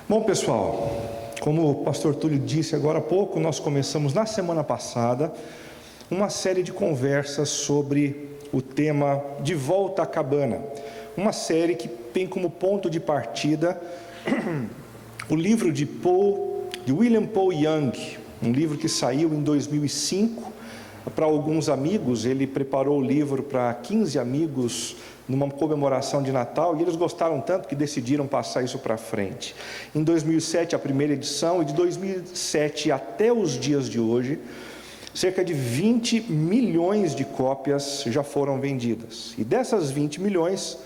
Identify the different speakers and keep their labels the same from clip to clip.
Speaker 1: Bom, pessoal, como o pastor Túlio disse agora há pouco, nós começamos na semana passada uma série de conversas sobre o tema De Volta à Cabana. Uma série que tem como ponto de partida o livro de William Paul Young, um livro que saiu em 2005. Para alguns amigos, ele preparou o livro para 15 amigos numa comemoração de Natal, e eles gostaram tanto que decidiram passar isso para frente. Em 2007, a primeira edição, e de 2007 até os dias de hoje, cerca de 20 milhões de cópias já foram vendidas. E dessas 20 milhões,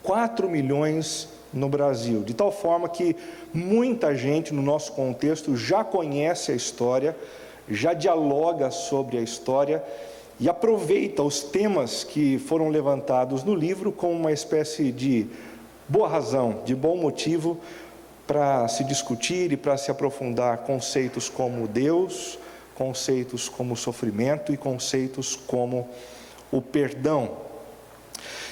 Speaker 1: 4 milhões no Brasil, de tal forma que muita gente no nosso contexto já conhece a história, já dialoga sobre a história e aproveita os temas que foram levantados no livro como uma espécie de boa razão, de bom motivo para se discutir e para se aprofundar conceitos como Deus, conceitos como sofrimento e conceitos como o perdão.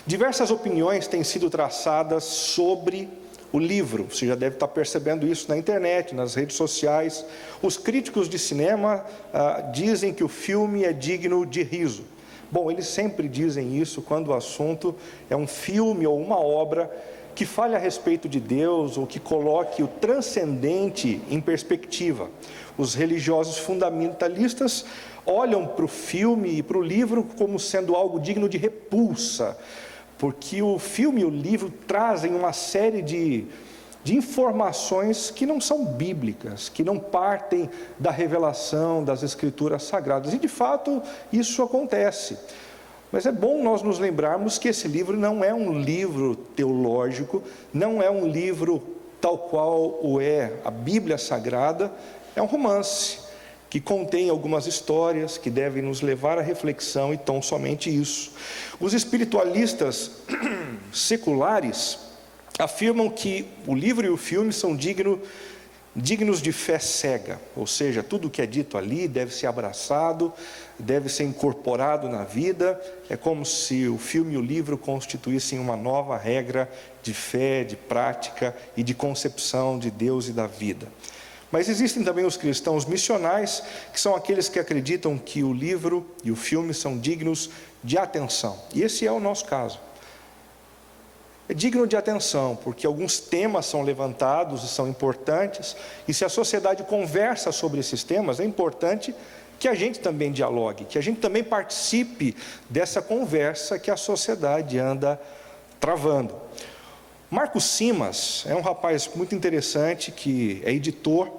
Speaker 1: Diversas opiniões têm sido traçadas sobre o livro, você já deve estar percebendo isso na internet, nas redes sociais. Os críticos de cinema dizem que o filme é digno de riso. Bom, eles sempre dizem isso quando o assunto é um filme ou uma obra que fale a respeito de Deus ou que coloque o transcendente em perspectiva. Os religiosos fundamentalistas olham para o filme e para o livro como sendo algo digno de repulsa, porque o filme e o livro trazem uma série de informações que não são bíblicas, que não partem da revelação das Escrituras Sagradas. E, de fato, isso acontece. Mas é bom nós nos lembrarmos que esse livro não é um livro teológico, não é um livro tal qual o é a Bíblia Sagrada, é um romance que contém algumas histórias que devem nos levar à reflexão e tão somente isso. Os espiritualistas seculares afirmam que o livro e o filme são dignos de fé cega, ou seja, tudo o que é dito ali deve ser abraçado, deve ser incorporado na vida. É como se o filme e o livro constituíssem uma nova regra de fé, de prática e de concepção de Deus e da vida. Mas existem também os cristãos missionais, que são aqueles que acreditam que o livro e o filme são dignos de atenção. E esse é o nosso caso. É digno de atenção, porque alguns temas são levantados e são importantes, e se a sociedade conversa sobre esses temas, é importante que a gente também dialogue, que a gente também participe dessa conversa que a sociedade anda travando. Marcos Simas é um rapaz muito interessante, que é editor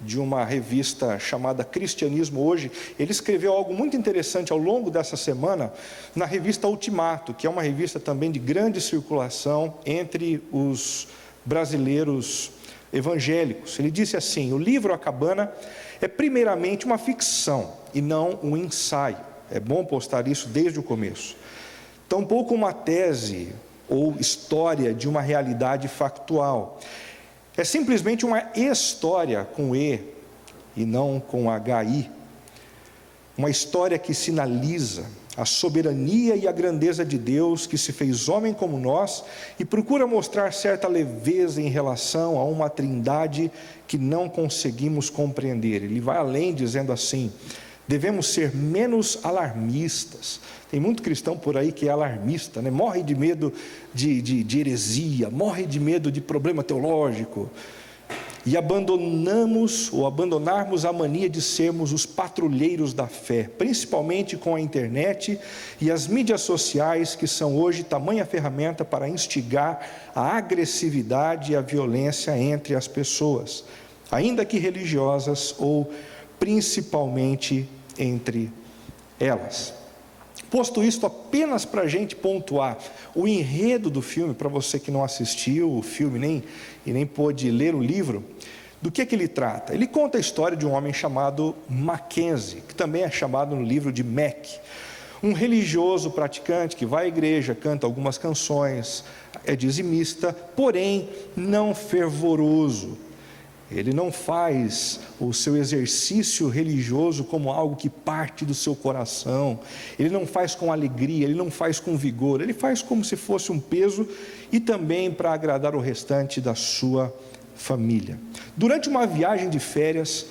Speaker 1: de uma revista chamada Cristianismo Hoje. Ele escreveu algo muito interessante ao longo dessa semana na revista Ultimato, que é uma revista também de grande circulação entre os brasileiros evangélicos. Ele disse assim: o livro A Cabana é primeiramente uma ficção e não um ensaio. É bom postar isso desde o começo. Tampouco uma tese ou história de uma realidade factual. É simplesmente uma história com E e não com HI. Uma história que sinaliza a soberania e a grandeza de Deus, que se fez homem como nós e procura mostrar certa leveza em relação a uma trindade que não conseguimos compreender. Ele vai além dizendo assim: devemos ser menos alarmistas. Tem muito cristão por aí que é alarmista, né? Morre de medo de heresia, morre de medo de problema teológico. E abandonarmos a mania de sermos os patrulheiros da fé, principalmente com a internet e as mídias sociais, que são hoje tamanha ferramenta para instigar a agressividade e a violência entre as pessoas, ainda que religiosas ou principalmente entre elas. Posto isto, apenas para a gente pontuar o enredo do filme, para você que não assistiu o filme nem pôde ler o livro, do que ele trata? Ele conta a história de um homem chamado Mackenzie, que também é chamado no livro de Mac, um religioso praticante que vai à igreja, canta algumas canções, é dizimista, porém não fervoroso. Ele não faz o seu exercício religioso como algo que parte do seu coração. Ele não faz com alegria, ele não faz com vigor. Ele faz como se fosse um peso e também para agradar o restante da sua família. Durante uma viagem de férias,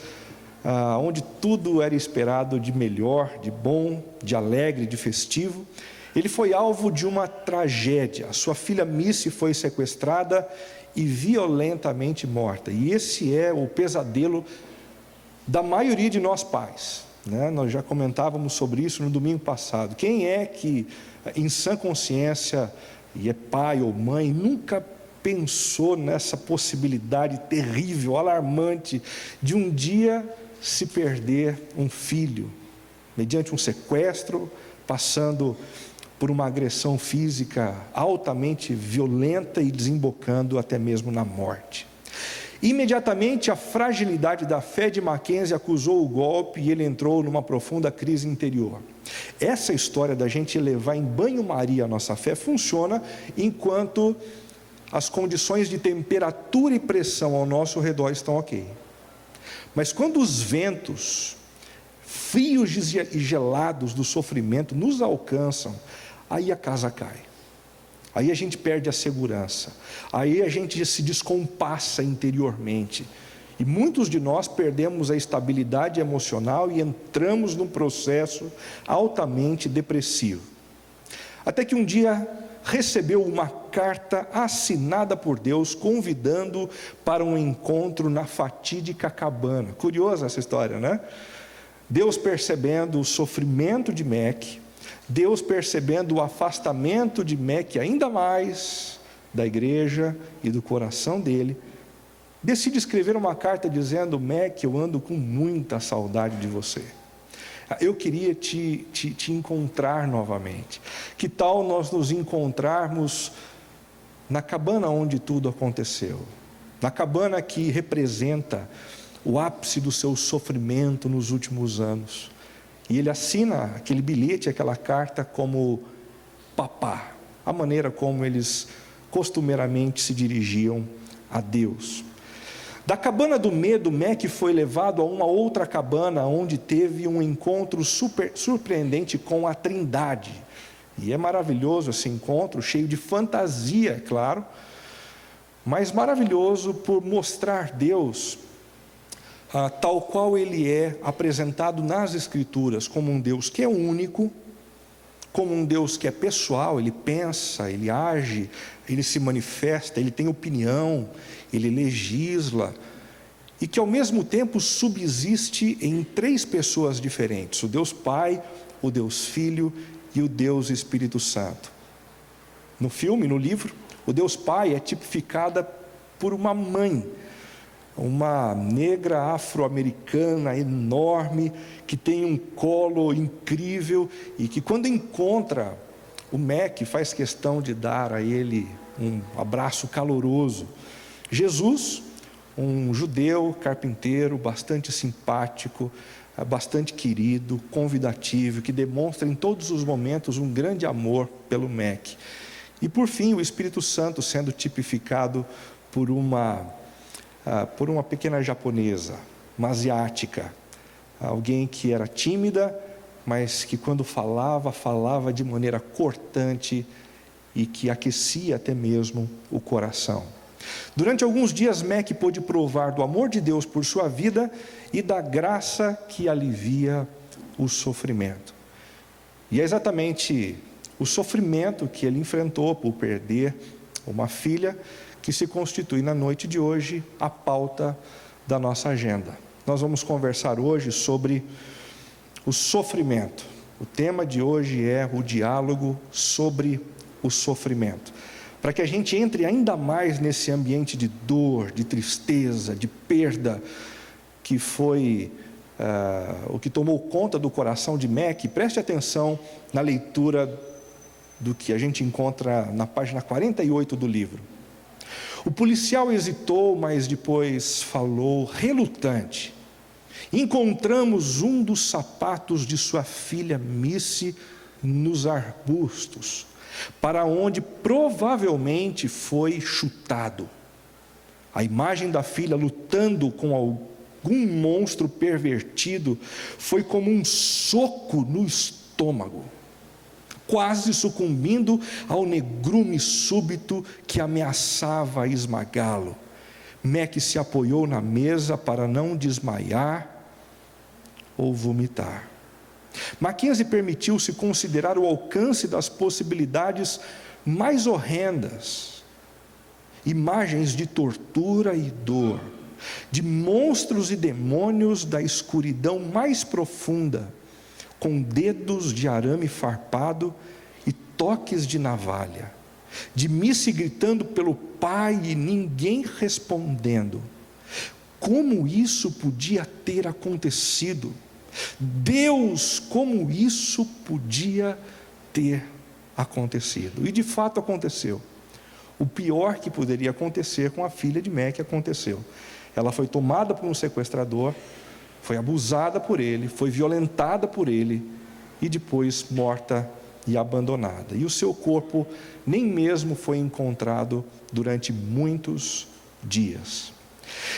Speaker 1: onde tudo era esperado de melhor, de bom, de alegre, de festivo, ele foi alvo de uma tragédia. A sua filha Missy foi sequestrada e violentamente morta. E esse é o pesadelo da maioria de nós pais, né? Nós já comentávamos sobre isso no domingo passado. Quem é que, em sã consciência, e é pai ou mãe, nunca pensou nessa possibilidade terrível, alarmante, de um dia se perder um filho, mediante um sequestro, passando por uma agressão física altamente violenta e desembocando até mesmo na morte. Imediatamente, a fragilidade da fé de Mackenzie acusou o golpe e ele entrou numa profunda crise interior. Essa história da gente levar em banho-maria a nossa fé funciona enquanto as condições de temperatura e pressão ao nosso redor estão ok. Mas quando os ventos frios e gelados do sofrimento nos alcançam, aí a casa cai. Aí a gente perde a segurança, aí a gente se descompassa interiormente. E muitos de nós perdemos a estabilidade emocional e entramos num processo altamente depressivo. Até que um dia recebeu uma carta assinada por Deus, convidando para um encontro na fatídica cabana. Curiosa essa história, né? Deus percebendo o sofrimento de Mac, Deus percebendo o afastamento de Mac ainda mais da igreja e do coração dele, decide escrever uma carta dizendo: Mac, eu ando com muita saudade de você. Eu queria te encontrar novamente. Que tal nós nos encontrarmos na cabana onde tudo aconteceu? Na cabana que representa o ápice do seu sofrimento nos últimos anos. E ele assina aquele bilhete, aquela carta como papá, a maneira como eles costumeiramente se dirigiam a Deus. Da cabana do medo, Mac foi levado a uma outra cabana, onde teve um encontro surpreendente com a Trindade. E é maravilhoso esse encontro, cheio de fantasia, é claro, mas maravilhoso por mostrar Deus tal qual Ele é apresentado nas Escrituras, como um Deus que é único, como um Deus que é pessoal, Ele pensa, Ele age, Ele se manifesta, Ele tem opinião, Ele legisla, e que ao mesmo tempo subsiste em três pessoas diferentes: o Deus Pai, o Deus Filho e o Deus Espírito Santo. No filme, no livro, o Deus Pai é tipificada por uma mãe, uma negra afro-americana enorme, que tem um colo incrível e que, quando encontra o Mac, faz questão de dar a ele um abraço caloroso. Jesus, um judeu carpinteiro, bastante simpático, bastante querido, convidativo, que demonstra em todos os momentos um grande amor pelo Mac. E por fim, o Espírito Santo sendo tipificado por uma pequena japonesa, uma asiática, alguém que era tímida, mas que quando falava de maneira cortante e que aquecia até mesmo o coração. Durante alguns dias, Mac pôde provar do amor de Deus por sua vida e da graça que alivia o sofrimento. E é exatamente o sofrimento que ele enfrentou por perder uma filha que se constitui na noite de hoje a pauta da nossa agenda. Nós vamos conversar hoje sobre o sofrimento. O tema de hoje é o diálogo sobre o sofrimento. Para que a gente entre ainda mais nesse ambiente de dor, de tristeza, de perda, que foi o que tomou conta do coração de Mac, preste atenção na leitura do que a gente encontra na página 48 do livro. O policial hesitou, mas depois falou relutante: encontramos um dos sapatos de sua filha Missy nos arbustos, para onde provavelmente foi chutado. A imagem da filha lutando com algum monstro pervertido foi como um soco no estômago, quase sucumbindo ao negrume súbito que ameaçava esmagá-lo. Meque se apoiou na mesa para não desmaiar ou vomitar. Mackenzie permitiu-se considerar o alcance das possibilidades mais horrendas, imagens de tortura e dor, de monstros e demônios da escuridão mais profunda, com dedos de arame farpado e toques de navalha, de Missy gritando pelo pai e ninguém respondendo. Como isso podia ter acontecido? Deus, como isso podia ter acontecido? E de fato aconteceu. O pior que poderia acontecer com a filha de Mac aconteceu. Ela foi tomada por um sequestrador, foi abusada por ele, foi violentada por ele e depois morta e abandonada. E o seu corpo nem mesmo foi encontrado durante muitos dias.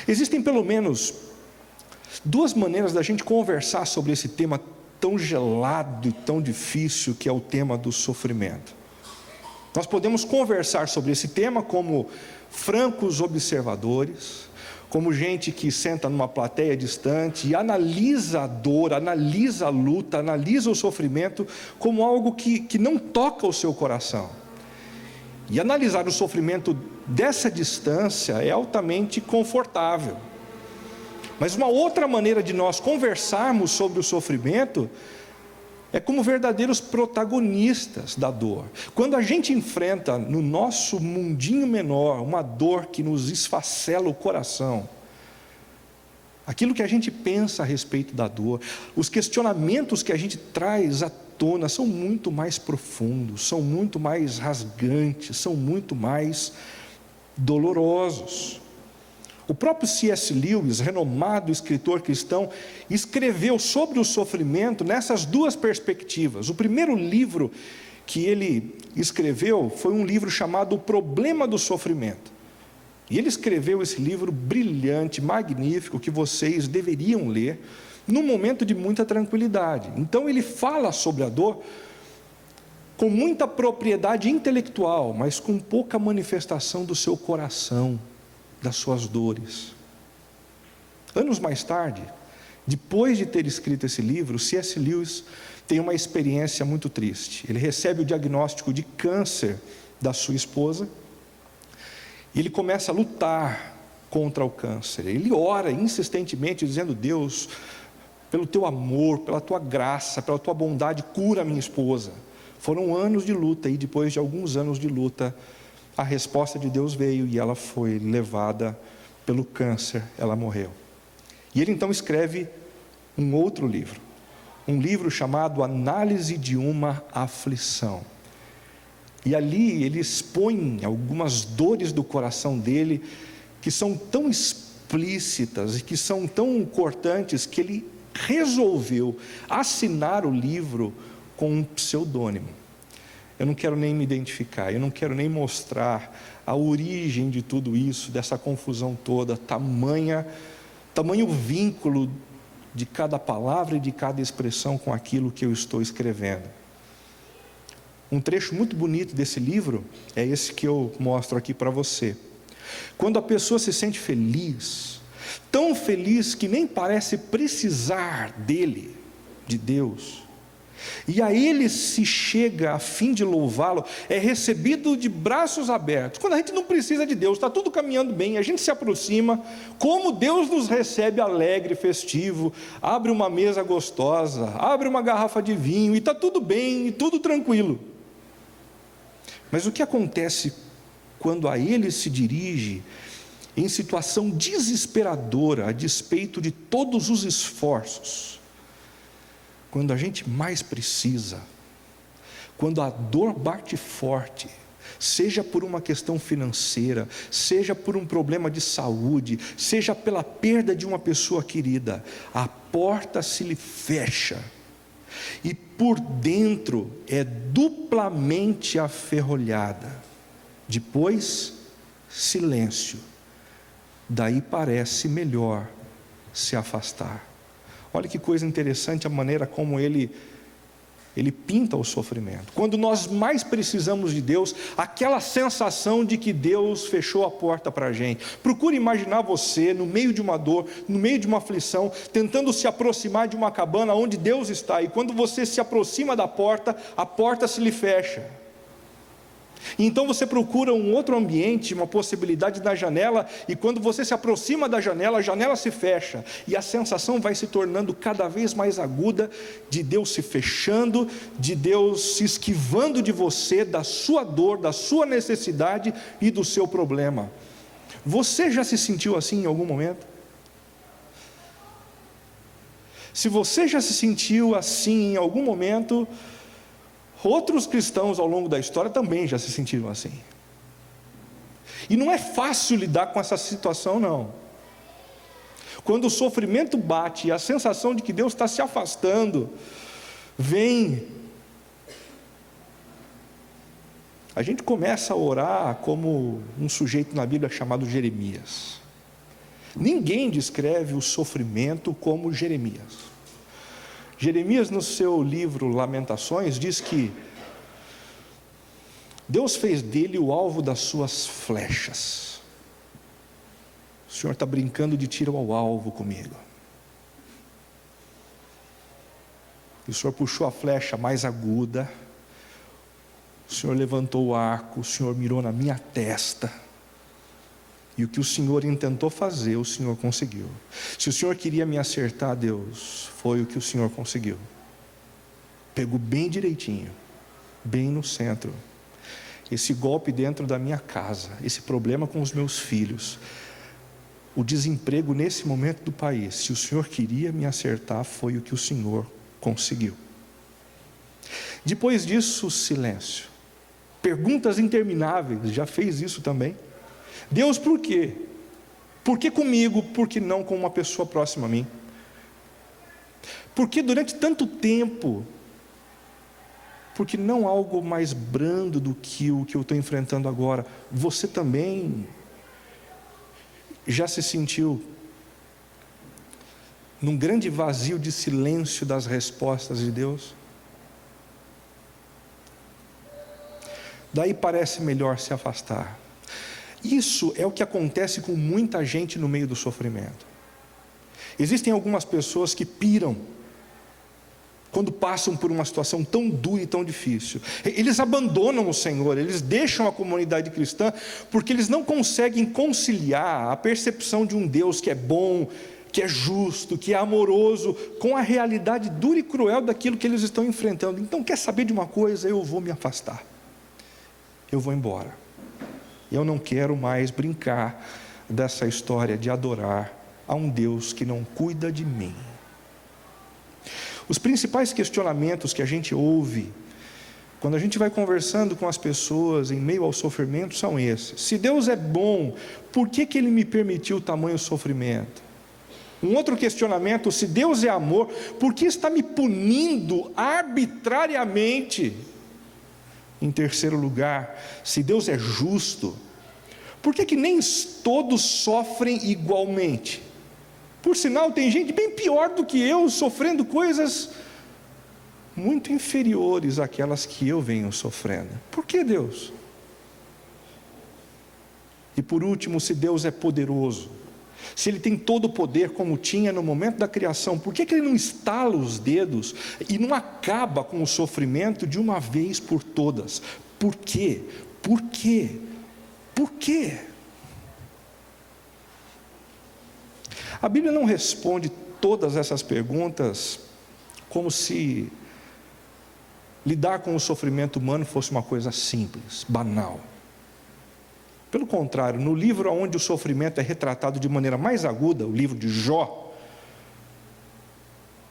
Speaker 1: Existem pelo menos duas maneiras da gente conversar sobre esse tema tão gelado e tão difícil que é o tema do sofrimento. Nós podemos conversar sobre esse tema como francos observadores, como gente que senta numa plateia distante e analisa a dor, analisa a luta, analisa o sofrimento como algo que não toca o seu coração. E analisar o sofrimento dessa distância é altamente confortável. Mas uma outra maneira de nós conversarmos sobre o sofrimento é como verdadeiros protagonistas da dor. Quando a gente enfrenta no nosso mundinho menor uma dor que nos esfacela o coração, aquilo que a gente pensa a respeito da dor, os questionamentos que a gente traz à tona são muito mais profundos, são muito mais rasgantes, são muito mais dolorosos. O próprio C.S. Lewis, renomado escritor cristão, escreveu sobre o sofrimento nessas duas perspectivas. O primeiro livro que ele escreveu foi um livro chamado O Problema do Sofrimento. E ele escreveu esse livro brilhante, magnífico, que vocês deveriam ler num momento de muita tranquilidade. Então ele fala sobre a dor com muita propriedade intelectual, mas com pouca manifestação do seu coração, das suas dores. Anos mais tarde, depois de ter escrito esse livro, C.S. Lewis tem uma experiência muito triste. Ele recebe o diagnóstico de câncer da sua esposa e ele começa a lutar contra o câncer. Ele ora insistentemente dizendo: Deus, pelo teu amor, pela tua graça, pela tua bondade, cura a minha esposa. Foram anos de luta e depois de alguns anos de luta, a resposta de Deus veio e ela foi levada pelo câncer, ela morreu. E ele então escreve um outro livro, um livro chamado Análise de uma Aflição. E ali ele expõe algumas dores do coração dele, que são tão explícitas e que são tão cortantes, que ele resolveu assinar o livro com um pseudônimo. Eu não quero nem me identificar, eu não quero nem mostrar a origem de tudo isso, dessa confusão toda, tamanho vínculo de cada palavra e de cada expressão com aquilo que eu estou escrevendo. Um trecho muito bonito desse livro é esse que eu mostro aqui para você. Quando a pessoa se sente feliz, tão feliz que nem parece precisar dele, de Deus, e a ele se chega a fim de louvá-lo, é recebido de braços abertos. Quando a gente não precisa de Deus, está tudo caminhando bem, a gente se aproxima, como Deus nos recebe alegre, festivo, abre uma mesa gostosa, abre uma garrafa de vinho, e está tudo bem, e tudo tranquilo. Mas o que acontece quando a ele se dirige em situação desesperadora, a despeito de todos os esforços, quando a gente mais precisa, quando a dor bate forte, seja por uma questão financeira, seja por um problema de saúde, seja pela perda de uma pessoa querida, a porta se lhe fecha, e por dentro é duplamente aferrolhada. Depois, silêncio. Daí parece melhor se afastar. Olha que coisa interessante a maneira como ele Ele pinta o sofrimento. Quando nós mais precisamos de Deus, aquela sensação de que Deus fechou a porta para a gente. Procure imaginar você no meio de uma dor, no meio de uma aflição, tentando se aproximar de uma cabana onde Deus está. E quando você se aproxima da porta, a porta se lhe fecha. E então você procura um outro ambiente, uma possibilidade da janela, e quando você se aproxima da janela, a janela se fecha, e a sensação vai se tornando cada vez mais aguda, de Deus se fechando, de Deus se esquivando de você, da sua dor, da sua necessidade e do seu problema. Você já se sentiu assim em algum momento? Se você já se sentiu assim em algum momento, outros cristãos ao longo da história também já se sentiram assim. E não é fácil lidar com essa situação, não. Quando o sofrimento bate e a sensação de que Deus está se afastando vem, a gente começa a orar como um sujeito na Bíblia chamado Jeremias. Ninguém descreve o sofrimento como Jeremias. Jeremias, no seu livro Lamentações, diz que Deus fez dele o alvo das suas flechas. O Senhor está brincando de tiro ao alvo comigo. E o Senhor puxou a flecha mais aguda, o Senhor levantou o arco, o Senhor mirou na minha testa. E o que o Senhor intentou fazer, o Senhor conseguiu. Se o Senhor queria me acertar, Deus, foi o que o Senhor conseguiu. Pegou bem direitinho, bem no centro. Esse golpe dentro da minha casa, esse problema com os meus filhos, o desemprego nesse momento do país, se o Senhor queria me acertar, foi o que o Senhor conseguiu. Depois disso, silêncio. Perguntas intermináveis, já fez isso também? Deus, por quê? Por que comigo? Por que não com uma pessoa próxima a mim? Por que durante tanto tempo? Por que não algo mais brando do que o que eu estou enfrentando agora? Você também já se sentiu num grande vazio de silêncio das respostas de Deus? Daí parece melhor se afastar. Isso é o que acontece com muita gente no meio do sofrimento. Existem algumas pessoas que piram quando passam por uma situação tão dura e tão difícil. Eles abandonam o Senhor, eles deixam a comunidade cristã, porque eles não conseguem conciliar a percepção de um Deus que é bom, que é justo, que é amoroso, com a realidade dura e cruel daquilo que eles estão enfrentando. Então, quer saber de uma coisa? Eu vou me afastar. Eu vou embora. Eu não quero mais brincar dessa história de adorar a um Deus que não cuida de mim. Os principais questionamentos que a gente ouve quando a gente vai conversando com as pessoas em meio ao sofrimento são esses: se Deus é bom, por que Ele me permitiu tamanho sofrimento? Um outro questionamento: se Deus é amor, por que está me punindo arbitrariamente? Em terceiro lugar, se Deus é justo, por que nem todos sofrem igualmente? Por sinal, tem gente bem pior do que eu, sofrendo coisas muito inferiores àquelas que eu venho sofrendo. Por que Deus? E por último, se Deus é poderoso, se Ele tem todo o poder como tinha no momento da criação, por que Ele não estala os dedos e não acaba com o sofrimento de uma vez por todas? Por quê? Por quê? Por quê? A Bíblia não responde todas essas perguntas como se lidar com o sofrimento humano fosse uma coisa simples, banal. Pelo contrário, no livro onde o sofrimento é retratado de maneira mais aguda, o livro de Jó,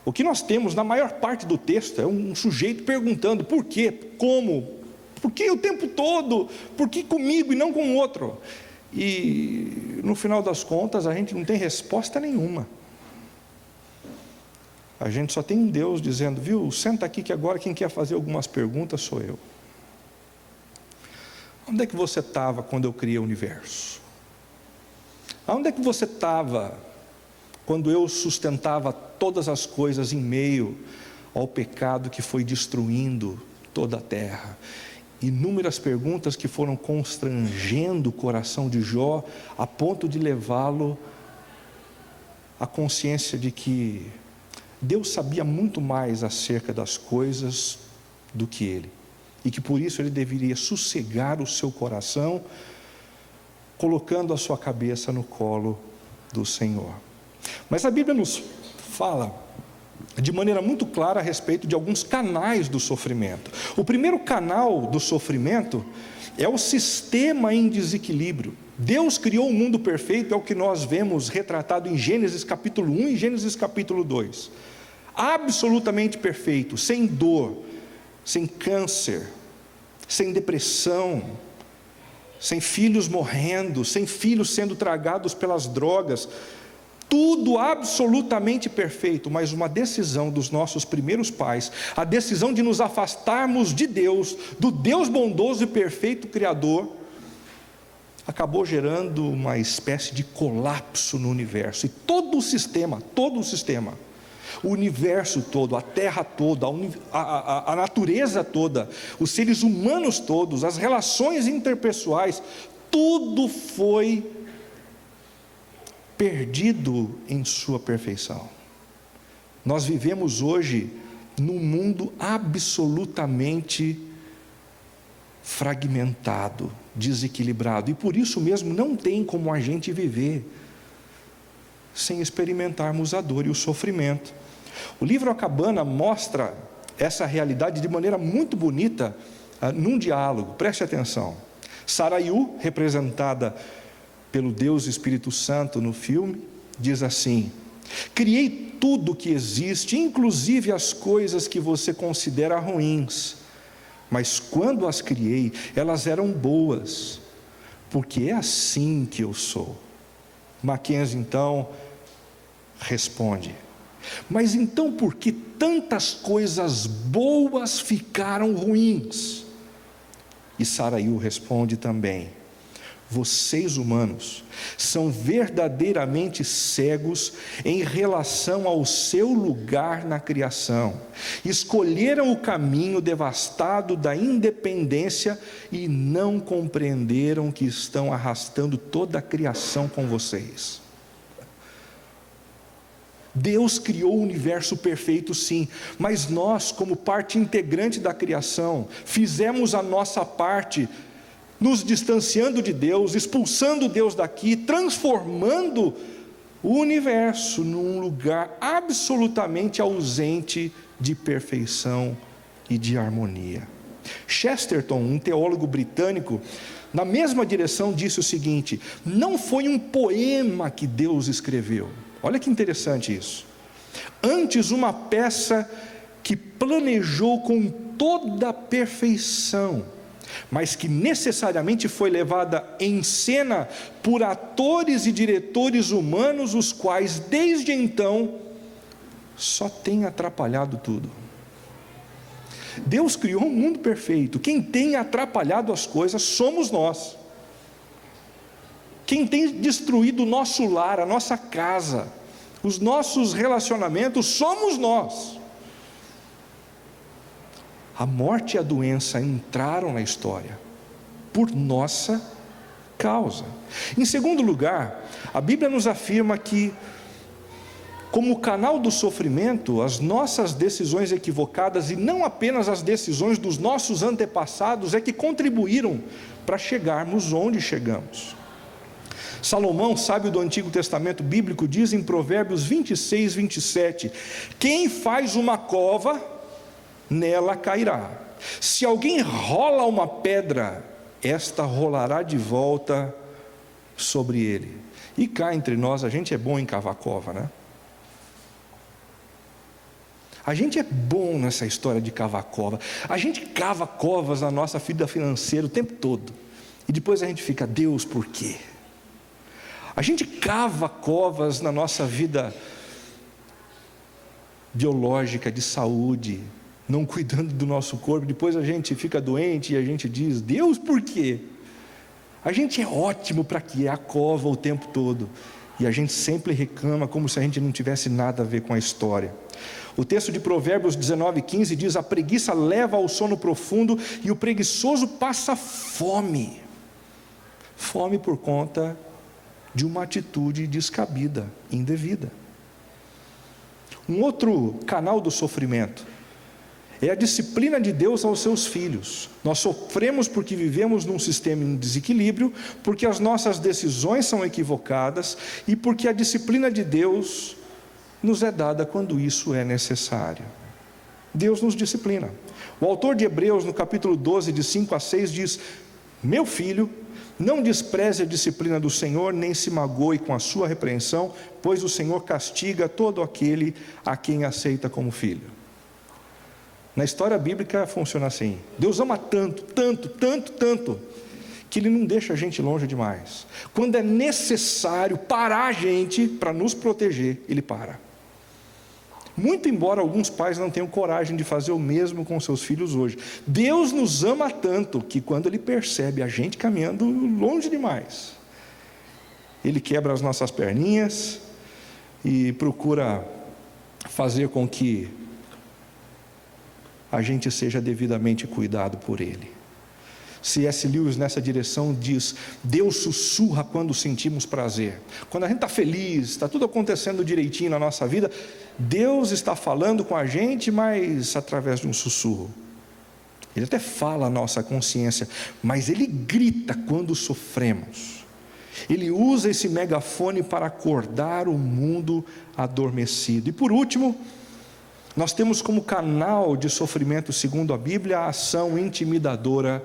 Speaker 1: o que nós temos na maior parte do texto é um sujeito perguntando por quê, como, por que o tempo todo, por que comigo e não com o outro? E no final das contas a gente não tem resposta nenhuma. A gente só tem um Deus dizendo: viu, senta aqui que agora quem quer fazer algumas perguntas sou eu. Onde é que você estava quando eu criei o universo? Onde é que você estava quando eu sustentava todas as coisas em meio ao pecado que foi destruindo toda a terra. Inúmeras perguntas que foram constrangendo o coração de Jó, a ponto de levá-lo à consciência de que Deus sabia muito mais acerca das coisas do que ele, e que por isso ele deveria sossegar o seu coração, colocando a sua cabeça no colo do Senhor. Mas a Bíblia nos fala de maneira muito clara a respeito de alguns canais do sofrimento. O primeiro canal do sofrimento é o sistema em desequilíbrio. Deus criou um mundo perfeito, é o que nós vemos retratado em Gênesis capítulo 1 e Gênesis capítulo 2. Absolutamente perfeito, sem dor, sem câncer, sem depressão, sem filhos morrendo, sem filhos sendo tragados pelas drogas, tudo absolutamente perfeito. Mas uma decisão dos nossos primeiros pais, a decisão de nos afastarmos de Deus, do Deus bondoso e perfeito Criador, acabou gerando uma espécie de colapso no universo. E todo o sistema, o universo todo, a terra toda, a natureza toda, os seres humanos todos, as relações interpessoais, tudo foi perdido em sua perfeição. Nós vivemos hoje num mundo absolutamente fragmentado, desequilibrado, e por isso mesmo não tem como a gente viver sem experimentarmos a dor e o sofrimento. O livro A Cabana mostra essa realidade de maneira muito bonita num diálogo. Preste atenção. Saraiu, representada pelo Deus Espírito Santo no filme, diz assim: criei tudo que existe, inclusive as coisas que você considera ruins, mas quando as criei, elas eram boas, porque é assim que eu sou. Mackenzie então responde: mas então por que tantas coisas boas ficaram ruins? E Saraiu responde também: vocês humanos são verdadeiramente cegos em relação ao seu lugar na criação. Escolheram o caminho devastado da independência e não compreenderam que estão arrastando toda a criação com vocês. Deus criou o universo perfeito, sim, mas nós, como parte integrante da criação, fizemos a nossa parte, nos distanciando de Deus, expulsando Deus daqui, transformando o universo num lugar absolutamente ausente de perfeição e de harmonia. Chesterton, um teólogo britânico, na mesma direção disse o seguinte: não foi um poema que Deus escreveu. Olha que interessante isso. Antes, uma peça que planejou com toda a perfeição, mas que necessariamente foi levada em cena por atores e diretores humanos, os quais desde então só têm atrapalhado tudo. Deus criou um mundo perfeito. Quem tem atrapalhado as coisas somos nós. Quem tem destruído o nosso lar, a nossa casa, os nossos relacionamentos, somos nós. A morte e a doença entraram na história por nossa causa. Em segundo lugar, a Bíblia nos afirma que, como canal do sofrimento, as nossas decisões equivocadas, e não apenas as decisões dos nossos antepassados, é que contribuíram para chegarmos onde chegamos. Salomão, sábio do Antigo Testamento bíblico, diz em Provérbios 26, 27: quem faz uma cova, nela cairá. Se alguém rola uma pedra, esta rolará de volta sobre ele. E cá entre nós, a gente é bom em cavar cova, né? A gente é bom nessa história de cavar cova. A gente cava covas na nossa vida financeira o tempo todo. E depois a gente fica: Deus, por quê? A gente cava covas na nossa vida biológica, de saúde, não cuidando do nosso corpo. Depois a gente fica doente e a gente diz: Deus, por quê? A gente é ótimo para criar cova o tempo todo. E a gente sempre reclama como se a gente não tivesse nada a ver com a história. O texto de Provérbios 19:15 diz: a preguiça leva ao sono profundo e o preguiçoso passa fome. Fome por conta de uma atitude descabida, indevida. Um outro canal do sofrimento é a disciplina de Deus aos seus filhos. Nós sofremos porque vivemos num sistema em desequilíbrio, porque as nossas decisões são equivocadas e porque a disciplina de Deus nos é dada quando isso é necessário. Deus nos disciplina. O autor de Hebreus, no capítulo 12, de 5-6, diz: meu filho, não despreze a disciplina do Senhor, nem se magoe com a sua repreensão, pois o Senhor castiga todo aquele a quem aceita como filho. Na história bíblica funciona assim: Deus ama tanto, tanto, tanto, tanto, que Ele não deixa a gente longe demais. Quando é necessário parar a gente para nos proteger, Ele para. Muito embora alguns pais não tenham coragem de fazer o mesmo com seus filhos hoje, Deus nos ama tanto que quando Ele percebe a gente caminhando longe demais, Ele quebra as nossas perninhas e procura fazer com que a gente seja devidamente cuidado por Ele. C.S. Lewis, nessa direção, diz: Deus sussurra quando sentimos prazer. Quando a gente está feliz, está tudo acontecendo direitinho na nossa vida, Deus está falando com a gente, mas através de um sussurro. Ele até fala a nossa consciência, mas Ele grita quando sofremos. Ele usa esse megafone para acordar o mundo adormecido. E por último, nós temos como canal de sofrimento, segundo a Bíblia, a ação intimidadora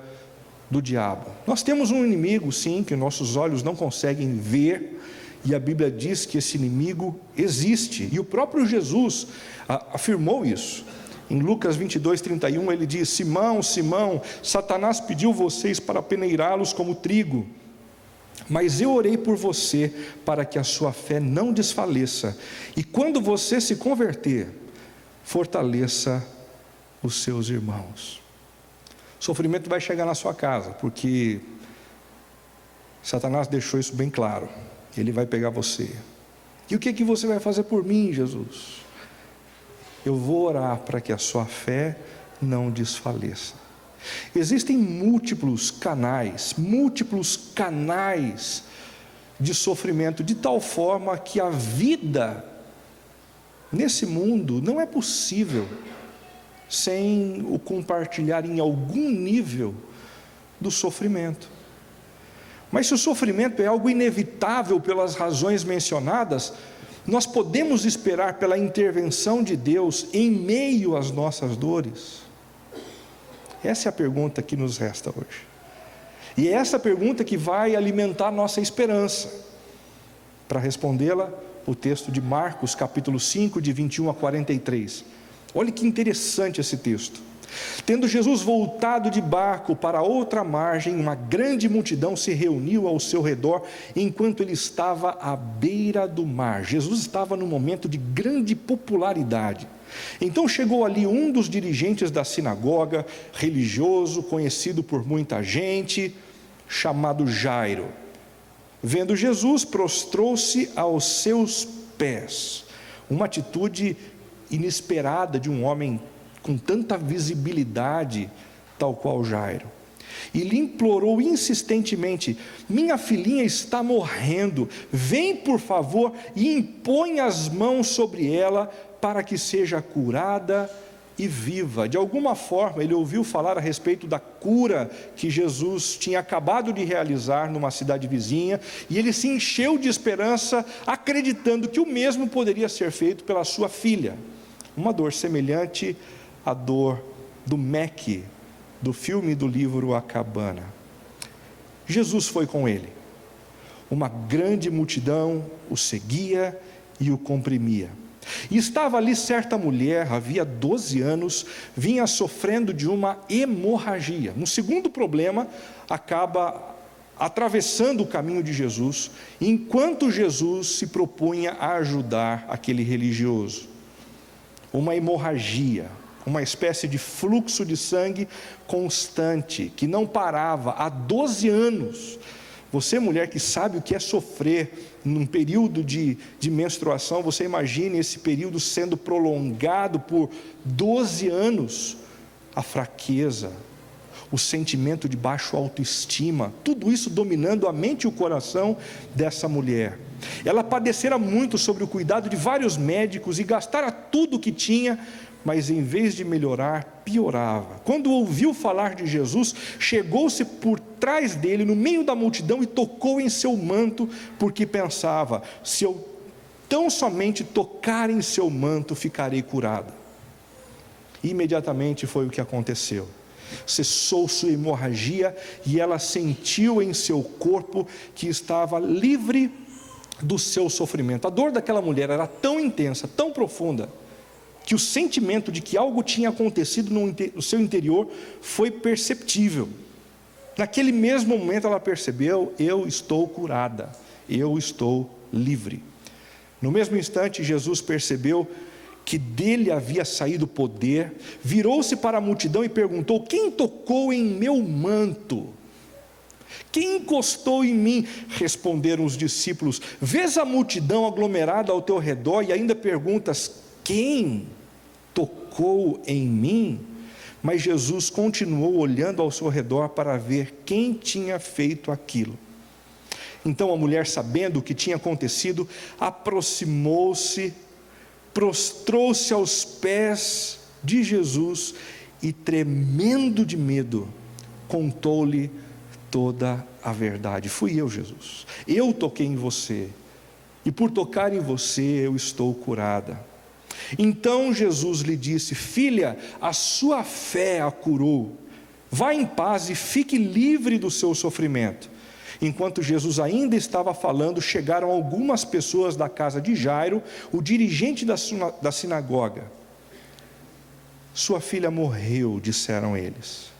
Speaker 1: do diabo. Nós temos um inimigo, sim, que nossos olhos não conseguem ver, e a Bíblia diz que esse inimigo existe, e o próprio Jesus afirmou isso. Em Lucas 22:31 ele diz: Simão, Simão, Satanás pediu vocês para peneirá-los como trigo, mas eu orei por você para que a sua fé não desfaleça, e quando você se converter, fortaleça os seus irmãos. Sofrimento vai chegar na sua casa, porque Satanás deixou isso bem claro. Ele vai pegar você. E o que você vai fazer por mim, Jesus? Eu vou orar para que a sua fé não desfaleça. Existem múltiplos canais de sofrimento, de tal forma que a vida nesse mundo não é possível sem o compartilhar em algum nível do sofrimento. Mas se o sofrimento é algo inevitável pelas razões mencionadas, nós podemos esperar pela intervenção de Deus em meio às nossas dores? Essa é a pergunta que nos resta hoje. E é essa pergunta que vai alimentar nossa esperança. Para respondê-la, o texto de Marcos, capítulo 5, de 21-43. Olha que interessante esse texto. Tendo Jesus voltado de barco para outra margem, uma grande multidão se reuniu ao seu redor, enquanto ele estava à beira do mar. Jesus estava num momento de grande popularidade. Então chegou ali um dos dirigentes da sinagoga, religioso, conhecido por muita gente, chamado Jairo. Vendo Jesus, prostrou-se aos seus pés. Uma atitude inesperada de um homem com tanta visibilidade, tal qual Jairo. E lhe implorou insistentemente: minha filhinha está morrendo, vem por favor e impõe as mãos sobre ela para que seja curada e viva. De alguma forma ele ouviu falar a respeito da cura que Jesus tinha acabado de realizar numa cidade vizinha, e ele se encheu de esperança, acreditando que o mesmo poderia ser feito pela sua filha. Uma dor semelhante à dor do Mac, do filme do livro A Cabana. Jesus foi com ele. Uma grande multidão o seguia e o comprimia. E estava ali certa mulher, havia 12 anos, vinha sofrendo de uma hemorragia. Um segundo problema acaba atravessando o caminho de Jesus, enquanto Jesus se propunha a ajudar aquele religioso. Uma hemorragia, uma espécie de fluxo de sangue constante, que não parava há 12 anos, Você, mulher que sabe o que é sofrer num período de menstruação, você imagine esse período sendo prolongado por 12 anos. A fraqueza, o sentimento de baixa autoestima, tudo isso dominando a mente e o coração dessa mulher. Ela padecera muito sobre o cuidado de vários médicos e gastara tudo o que tinha, mas em vez de melhorar, piorava. Quando ouviu falar de Jesus, chegou-se por trás dele, no meio da multidão, e tocou em seu manto, porque pensava: se eu tão somente tocar em seu manto, ficarei curada. Imediatamente foi o que aconteceu. Cessou sua hemorragia e ela sentiu em seu corpo que estava livre do seu sofrimento. A dor daquela mulher era tão intensa, tão profunda, que o sentimento de que algo tinha acontecido no seu interior foi perceptível. Naquele mesmo momento ela percebeu: eu estou curada, eu estou livre. No mesmo instante, Jesus percebeu que dele havia saído poder, virou-se para a multidão e perguntou: quem tocou em meu manto? Quem encostou em mim? Responderam os discípulos: vês a multidão aglomerada ao teu redor e ainda perguntas: quem tocou em mim? Mas Jesus continuou olhando ao seu redor para ver quem tinha feito aquilo. Então a mulher, sabendo o que tinha acontecido, aproximou-se, prostrou-se aos pés de Jesus e, tremendo de medo, contou-lhe toda a verdade. Fui eu, Jesus, eu toquei em você, e por tocar em você eu estou curada. Então Jesus lhe disse: filha, a sua fé a curou, vá em paz e fique livre do seu sofrimento. Enquanto Jesus ainda estava falando, chegaram algumas pessoas da casa de Jairo, o dirigente da sinagoga. Sua filha morreu, disseram eles.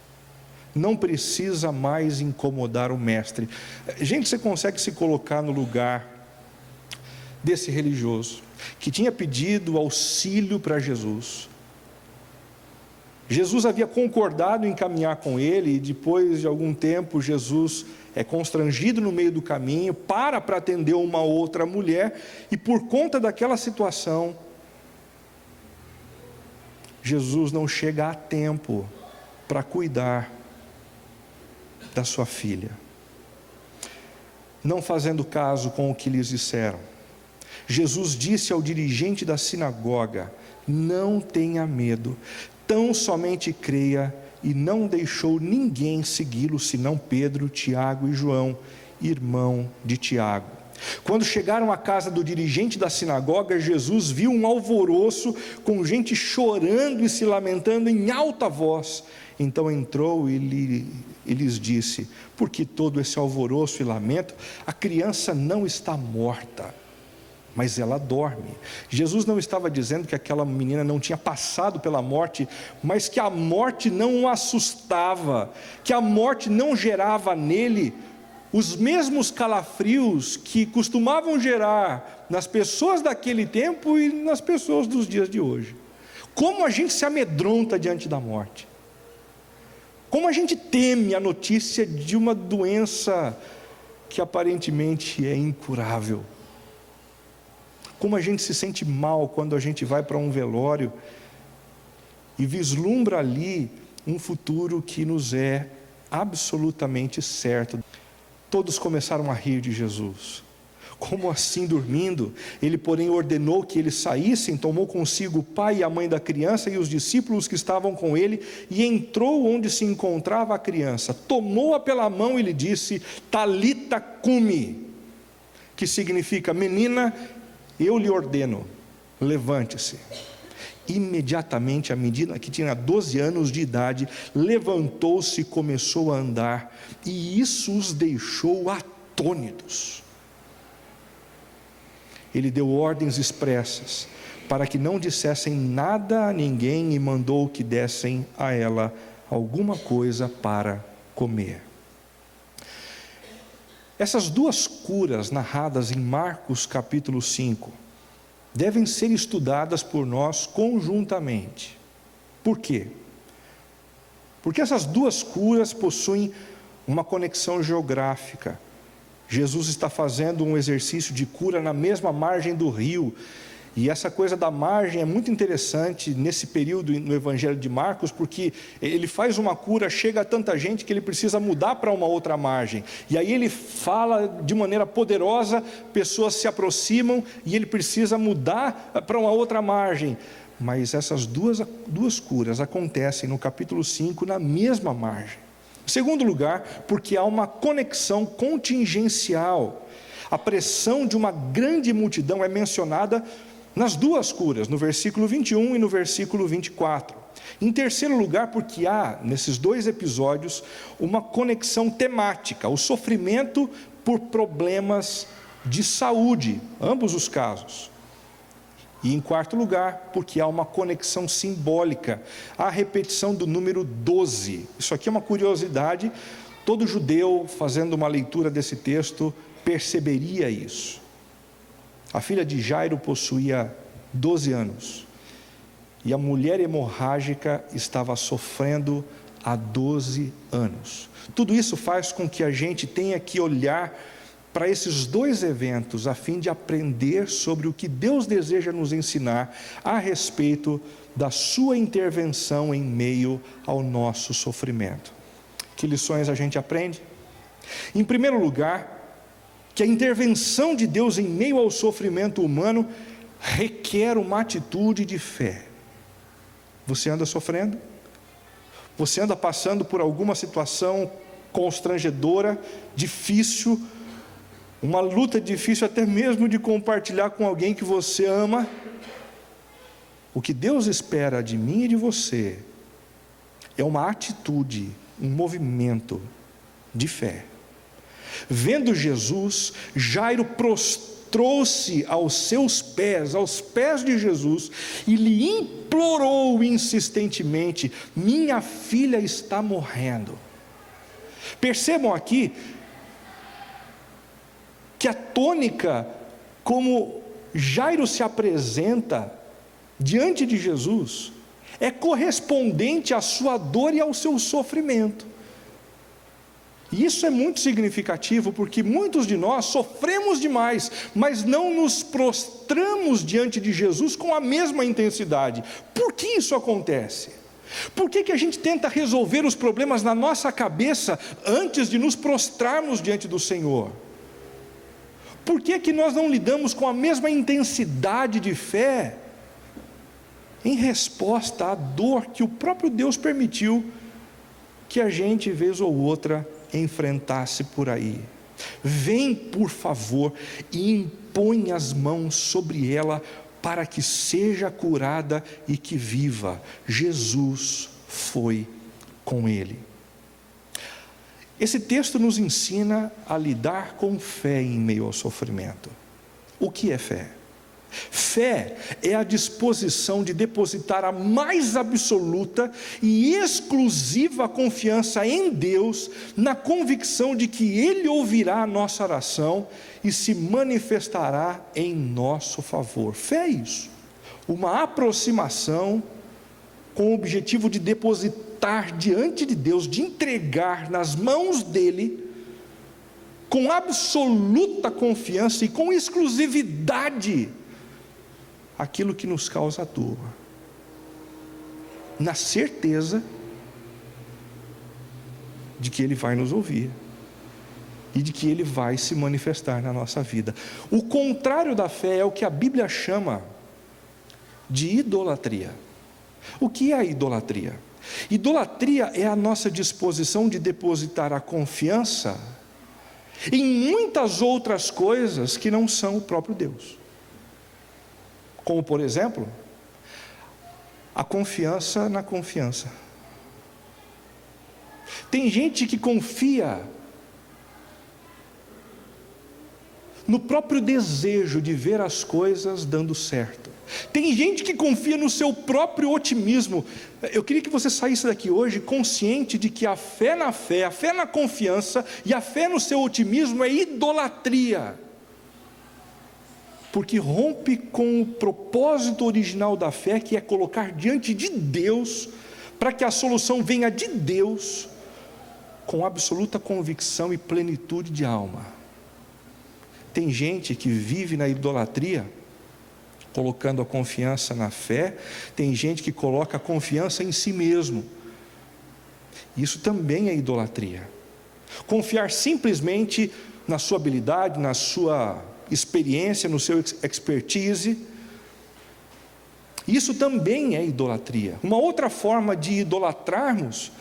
Speaker 1: Não precisa mais incomodar o mestre. Gente, você consegue se colocar no lugar desse religioso que tinha pedido auxílio para Jesus. Jesus havia concordado em caminhar com ele, e depois de algum tempo Jesus é constrangido no meio do caminho, para atender uma outra mulher, e por conta daquela situação, Jesus não chega a tempo para cuidar da sua filha, não fazendo caso com o que lhes disseram. Jesus disse ao dirigente da sinagoga: não tenha medo, tão somente creia, e não deixou ninguém segui-lo, senão Pedro, Tiago e João, irmão de Tiago. Quando chegaram à casa do dirigente da sinagoga, Jesus viu um alvoroço, com gente chorando e se lamentando em alta voz. Então entrou e lhes disse: por que todo esse alvoroço e lamento? A criança não está morta, mas ela dorme. Jesus não estava dizendo que aquela menina não tinha passado pela morte, mas que a morte não o assustava, que a morte não gerava nele os mesmos calafrios que costumavam gerar nas pessoas daquele tempo e nas pessoas dos dias de hoje. Como a gente se amedronta diante da morte, como a gente teme a notícia de uma doença que aparentemente é incurável. Como a gente se sente mal quando a gente vai para um velório e vislumbra ali um futuro que nos é absolutamente certo. Todos começaram a rir de Jesus. Como assim, dormindo? Ele, porém, ordenou que eles saíssem, tomou consigo o pai e a mãe da criança e os discípulos que estavam com ele, e entrou onde se encontrava a criança, tomou-a pela mão e lhe disse: Talita cumi, que significa: menina, eu lhe ordeno, levante-se. Imediatamente, a menina, que tinha 12 anos de idade, levantou-se e começou a andar, e isso os deixou atônitos. Ele deu ordens expressas para que não dissessem nada a ninguém, e mandou que dessem a ela alguma coisa para comer. Essas duas curas narradas em Marcos capítulo 5 devem ser estudadas por nós conjuntamente. Por quê? Porque essas duas curas possuem uma conexão geográfica. Jesus está fazendo um exercício de cura na mesma margem do rio. E essa coisa da margem é muito interessante nesse período no Evangelho de Marcos, porque ele faz uma cura, chega a tanta gente que ele precisa mudar para uma outra margem. E aí ele fala de maneira poderosa, pessoas se aproximam e ele precisa mudar para uma outra margem. Mas essas duas curas acontecem no capítulo 5 na mesma margem. Em segundo lugar, porque há uma conexão contingencial. A pressão de uma grande multidão é mencionada nas duas curas, no versículo 21 e no versículo 24. Em terceiro lugar, porque há, nesses dois episódios, uma conexão temática, o sofrimento por problemas de saúde, ambos os casos. E em quarto lugar, porque há uma conexão simbólica, a repetição do número 12. Isso aqui é uma curiosidade, todo judeu fazendo uma leitura desse texto perceberia isso. A filha de Jairo possuía 12 anos e a mulher hemorrágica estava sofrendo há 12 anos. Tudo isso faz com que a gente tenha que olhar para esses dois eventos a fim de aprender sobre o que Deus deseja nos ensinar a respeito da sua intervenção em meio ao nosso sofrimento. Que lições a gente aprende? Em primeiro lugar, que a intervenção de Deus em meio ao sofrimento humano requer uma atitude de fé. Você anda sofrendo? Você anda passando por alguma situação constrangedora, difícil, uma luta difícil até mesmo de compartilhar com alguém que você ama? O que Deus espera de mim e de você é uma atitude, um movimento de fé. Vendo Jesus, Jairo prostrou-se aos seus pés, aos pés de Jesus, e lhe implorou insistentemente: minha filha está morrendo. Percebam aqui que a tônica como Jairo se apresenta diante de Jesus é correspondente à sua dor e ao seu sofrimento. E isso é muito significativo, porque muitos de nós sofremos demais, mas não nos prostramos diante de Jesus com a mesma intensidade. Por que isso acontece? Por que a gente tenta resolver os problemas na nossa cabeça antes de nos prostrarmos diante do Senhor? Por que nós não lidamos com a mesma intensidade de fé em resposta à dor que o próprio Deus permitiu que a gente, vez ou outra, enfrentasse por aí? Vem, por favor, e impõe as mãos sobre ela para que seja curada e que viva. Jesus foi com ele. Esse texto nos ensina a lidar com fé em meio ao sofrimento. O que é fé? Fé é a disposição de depositar a mais absoluta e exclusiva confiança em Deus, na convicção de que Ele ouvirá a nossa oração e se manifestará em nosso favor. Fé é isso, uma aproximação com o objetivo de depositar diante de Deus, de entregar nas mãos dEle, com absoluta confiança e com exclusividade, aquilo que nos causa dor, na certeza de que Ele vai nos ouvir e de que Ele vai se manifestar na nossa vida. O contrário da fé é o que a Bíblia chama de idolatria. O que é a idolatria? Idolatria é a nossa disposição de depositar a confiança em muitas outras coisas que não são o próprio Deus. Como, por exemplo, a confiança na confiança. Tem gente que confia no próprio desejo de ver as coisas dando certo. Tem gente que confia no seu próprio otimismo. Eu queria que você saísse daqui hoje consciente de que a fé na fé, a fé na confiança e a fé no seu otimismo é idolatria, porque rompe com o propósito original da fé, que é colocar diante de Deus, para que a solução venha de Deus, com absoluta convicção e plenitude de alma. Tem gente que vive na idolatria, colocando a confiança na fé. Tem gente que coloca a confiança em si mesmo. Isso também é idolatria. Confiar simplesmente na sua habilidade, na sua experiência, no seu expertise. Isso também é idolatria. Uma outra forma de idolatrarmos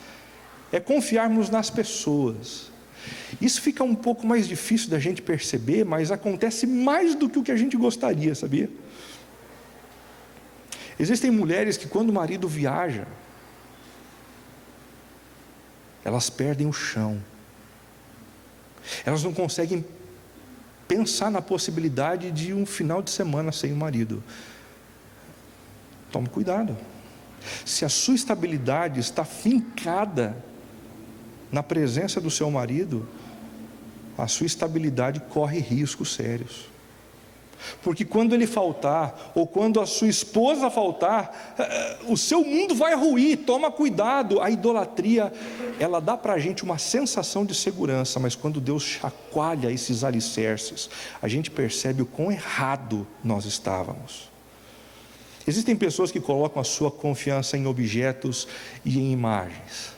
Speaker 1: é confiarmos nas pessoas. Isso fica um pouco mais difícil da gente perceber, mas acontece mais do que o que a gente gostaria, sabia? Existem mulheres que, quando o marido viaja, elas perdem o chão. Elas não conseguem pensar na possibilidade de um final de semana sem o marido. Tome cuidado. Se a sua estabilidade está fincada na presença do seu marido, a sua estabilidade corre riscos sérios. Porque quando ele faltar, ou quando a sua esposa faltar, o seu mundo vai ruir. Toma cuidado. A idolatria, ela dá para a gente uma sensação de segurança, mas quando Deus chacoalha esses alicerces, a gente percebe o quão errado nós estávamos. Existem pessoas que colocam a sua confiança em objetos e em imagens.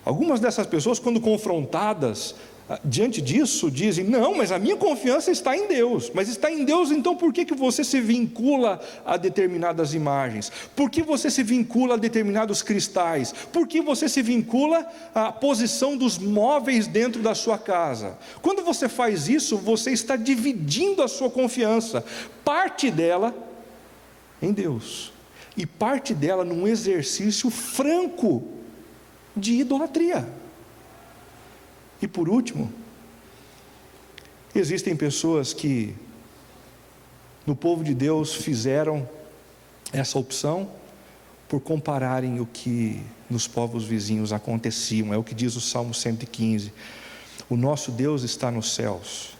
Speaker 1: Algumas dessas pessoas, quando confrontadas diante disso, dizem: não, mas a minha confiança está em Deus. Mas está em Deus, então por que você se vincula a determinadas imagens? Por que você se vincula a determinados cristais? Por que você se vincula à posição dos móveis dentro da sua casa? Quando você faz isso, você está dividindo a sua confiança, parte dela em Deus, e parte dela num exercício franco de idolatria. E por último, existem pessoas que no povo de Deus fizeram essa opção por compararem o que nos povos vizinhos aconteciam. É o que diz o Salmo 115: o nosso Deus está nos céus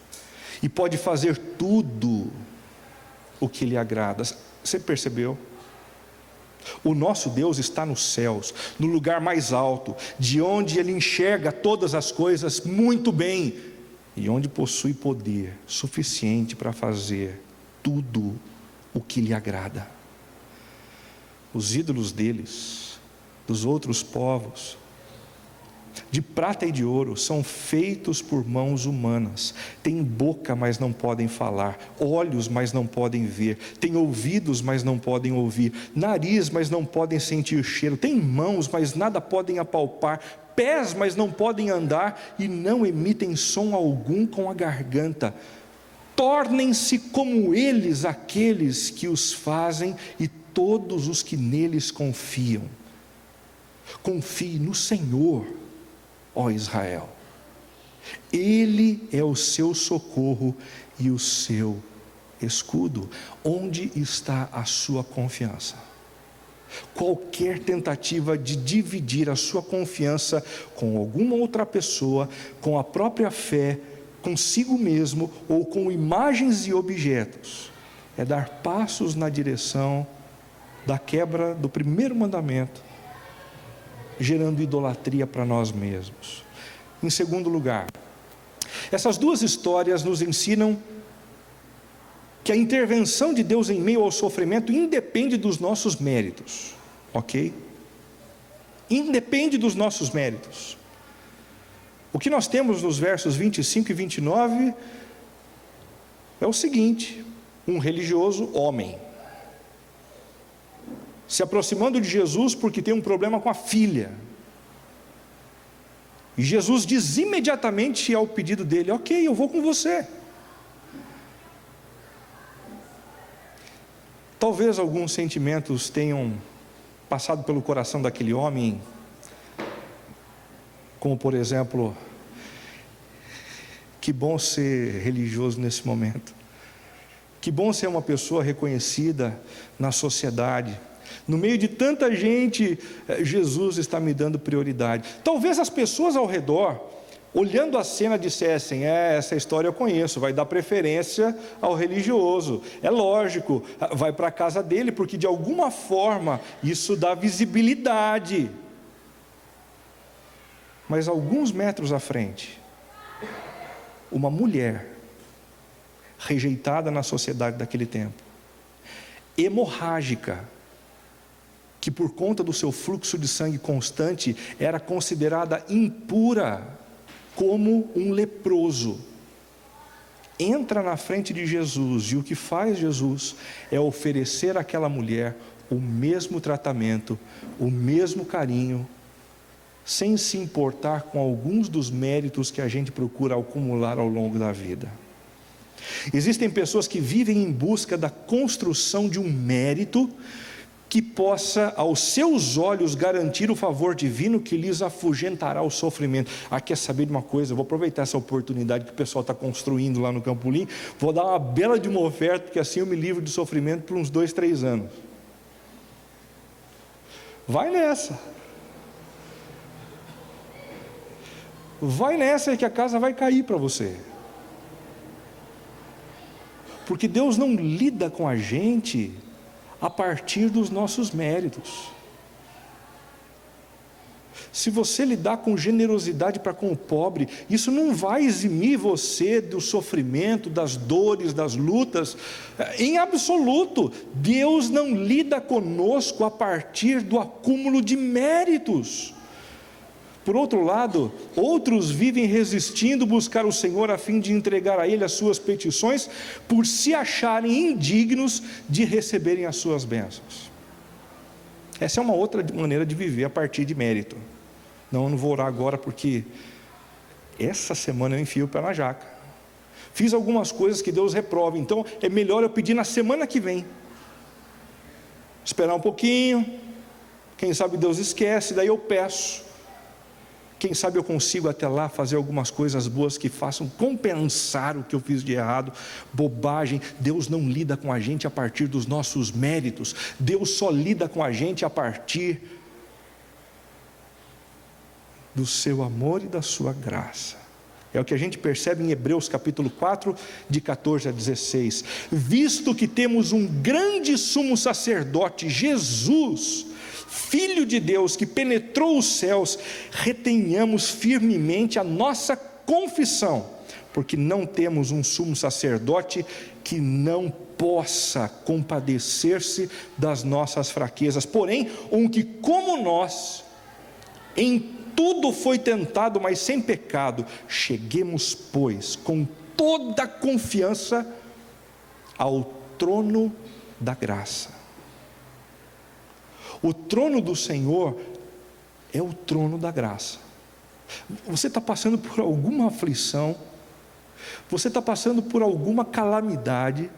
Speaker 1: e pode fazer tudo o que lhe agrada. Você percebeu? O nosso Deus está nos céus, no lugar mais alto, de onde Ele enxerga todas as coisas muito bem, e onde possui poder suficiente para fazer tudo o que lhe agrada. Os ídolos deles, dos outros povos, de prata e de ouro, são feitos por mãos humanas. Têm boca, mas não podem falar, olhos, mas não podem ver, têm ouvidos, mas não podem ouvir, nariz, mas não podem sentir cheiro, têm mãos, mas nada podem apalpar, pés, mas não podem andar, e não emitem som algum com a garganta. Tornem-se como eles aqueles que os fazem e todos os que neles confiam. Confie no Senhor, ó Israel. Ele é o seu socorro e o seu escudo. Onde está a sua confiança? Qualquer tentativa de dividir a sua confiança com alguma outra pessoa, com a própria fé, consigo mesmo ou com imagens e objetos, é dar passos na direção da quebra do primeiro mandamento, gerando idolatria para nós mesmos. Em segundo lugar, essas duas histórias nos ensinam que a intervenção de Deus em meio ao sofrimento independe dos nossos méritos, ok? Independe dos nossos méritos. O que nós temos nos versos 25 e 29 é o seguinte: um religioso homem se aproximando de Jesus porque tem um problema com a filha. E Jesus diz imediatamente ao pedido dele: ok, eu vou com você. Talvez alguns sentimentos tenham passado pelo coração daquele homem, como por exemplo: que bom ser religioso nesse momento, que bom ser uma pessoa reconhecida na sociedade. No meio de tanta gente, Jesus está me dando prioridade. Talvez as pessoas ao redor, olhando a cena, dissessem: essa história eu conheço, vai dar preferência ao religioso. É lógico, vai para a casa dele, porque de alguma forma isso dá visibilidade. Mas alguns metros à frente, uma mulher rejeitada na sociedade daquele tempo, hemorrágica, que por conta do seu fluxo de sangue constante era considerada impura, como um leproso, entra na frente de Jesus, e o que faz Jesus é oferecer àquela mulher o mesmo tratamento, o mesmo carinho, sem se importar com alguns dos méritos que a gente procura acumular ao longo da vida. Existem pessoas que vivem em busca da construção de um mérito que possa, aos seus olhos, garantir o favor divino que lhes afugentará o sofrimento. Quer saber de uma coisa? Eu vou aproveitar essa oportunidade que o pessoal está construindo lá no Campolim, vou dar uma bela de uma oferta, porque assim eu me livro de sofrimento por uns 2, 3 anos. Vai nessa. Vai nessa que a casa vai cair para você. Porque Deus não lida com a gente a partir dos nossos méritos. Se você lidar com generosidade para com o pobre, isso não vai eximir você do sofrimento, das dores, das lutas, em absoluto. Deus não lida conosco a partir do acúmulo de méritos. Por outro lado, outros vivem resistindo buscar o Senhor a fim de entregar a Ele as suas petições, por se acharem indignos de receberem as suas bênçãos. Essa é uma outra maneira de viver a partir de mérito. Não, eu não vou orar agora porque essa semana eu enfio o pé na jaca. Fiz algumas coisas que Deus reprova, então é melhor eu pedir na semana que vem. Esperar um pouquinho, quem sabe Deus esquece, daí eu peço. Quem sabe eu consigo até lá fazer algumas coisas boas que façam compensar o que eu fiz de errado. Bobagem. Deus não lida com a gente a partir dos nossos méritos. Deus só lida com a gente a partir do seu amor e da sua graça. É o que a gente percebe em Hebreus capítulo 4, de 14 a 16. Visto que temos um grande sumo sacerdote, Jesus, Filho de Deus, que penetrou os céus, retenhamos firmemente a nossa confissão, porque não temos um sumo sacerdote que não possa compadecer-se das nossas fraquezas, porém, um que como nós, em tudo foi tentado, mas sem pecado. Cheguemos, pois, com toda a confiança ao trono da graça. O trono do Senhor é o trono da graça. Você está passando por alguma aflição, você está passando por alguma calamidade,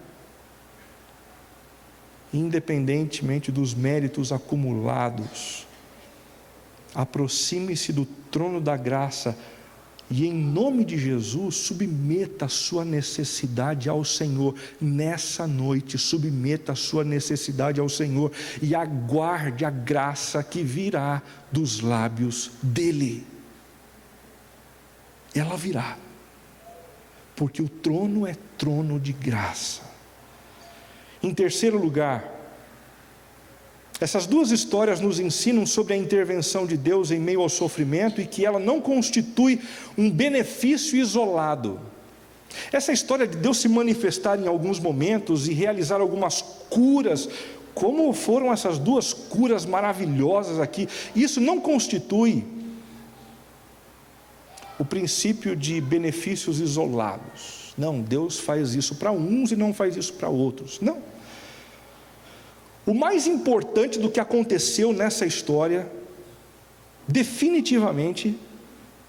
Speaker 1: independentemente dos méritos acumulados, aproxime-se do trono da graça e, em nome de Jesus, submeta a sua necessidade ao Senhor. Nessa noite, submeta a sua necessidade ao Senhor e aguarde a graça que virá dos lábios dEle. Ela virá, porque o trono é trono de graça. Em terceiro lugar, essas duas histórias nos ensinam sobre a intervenção de Deus em meio ao sofrimento e que ela não constitui um benefício isolado. Essa história de Deus se manifestar em alguns momentos e realizar algumas curas, como foram essas duas curas maravilhosas aqui, isso não constitui o princípio de benefícios isolados. Não, Deus faz isso para uns e não faz isso para outros. Não. O mais importante do que aconteceu nessa história, definitivamente,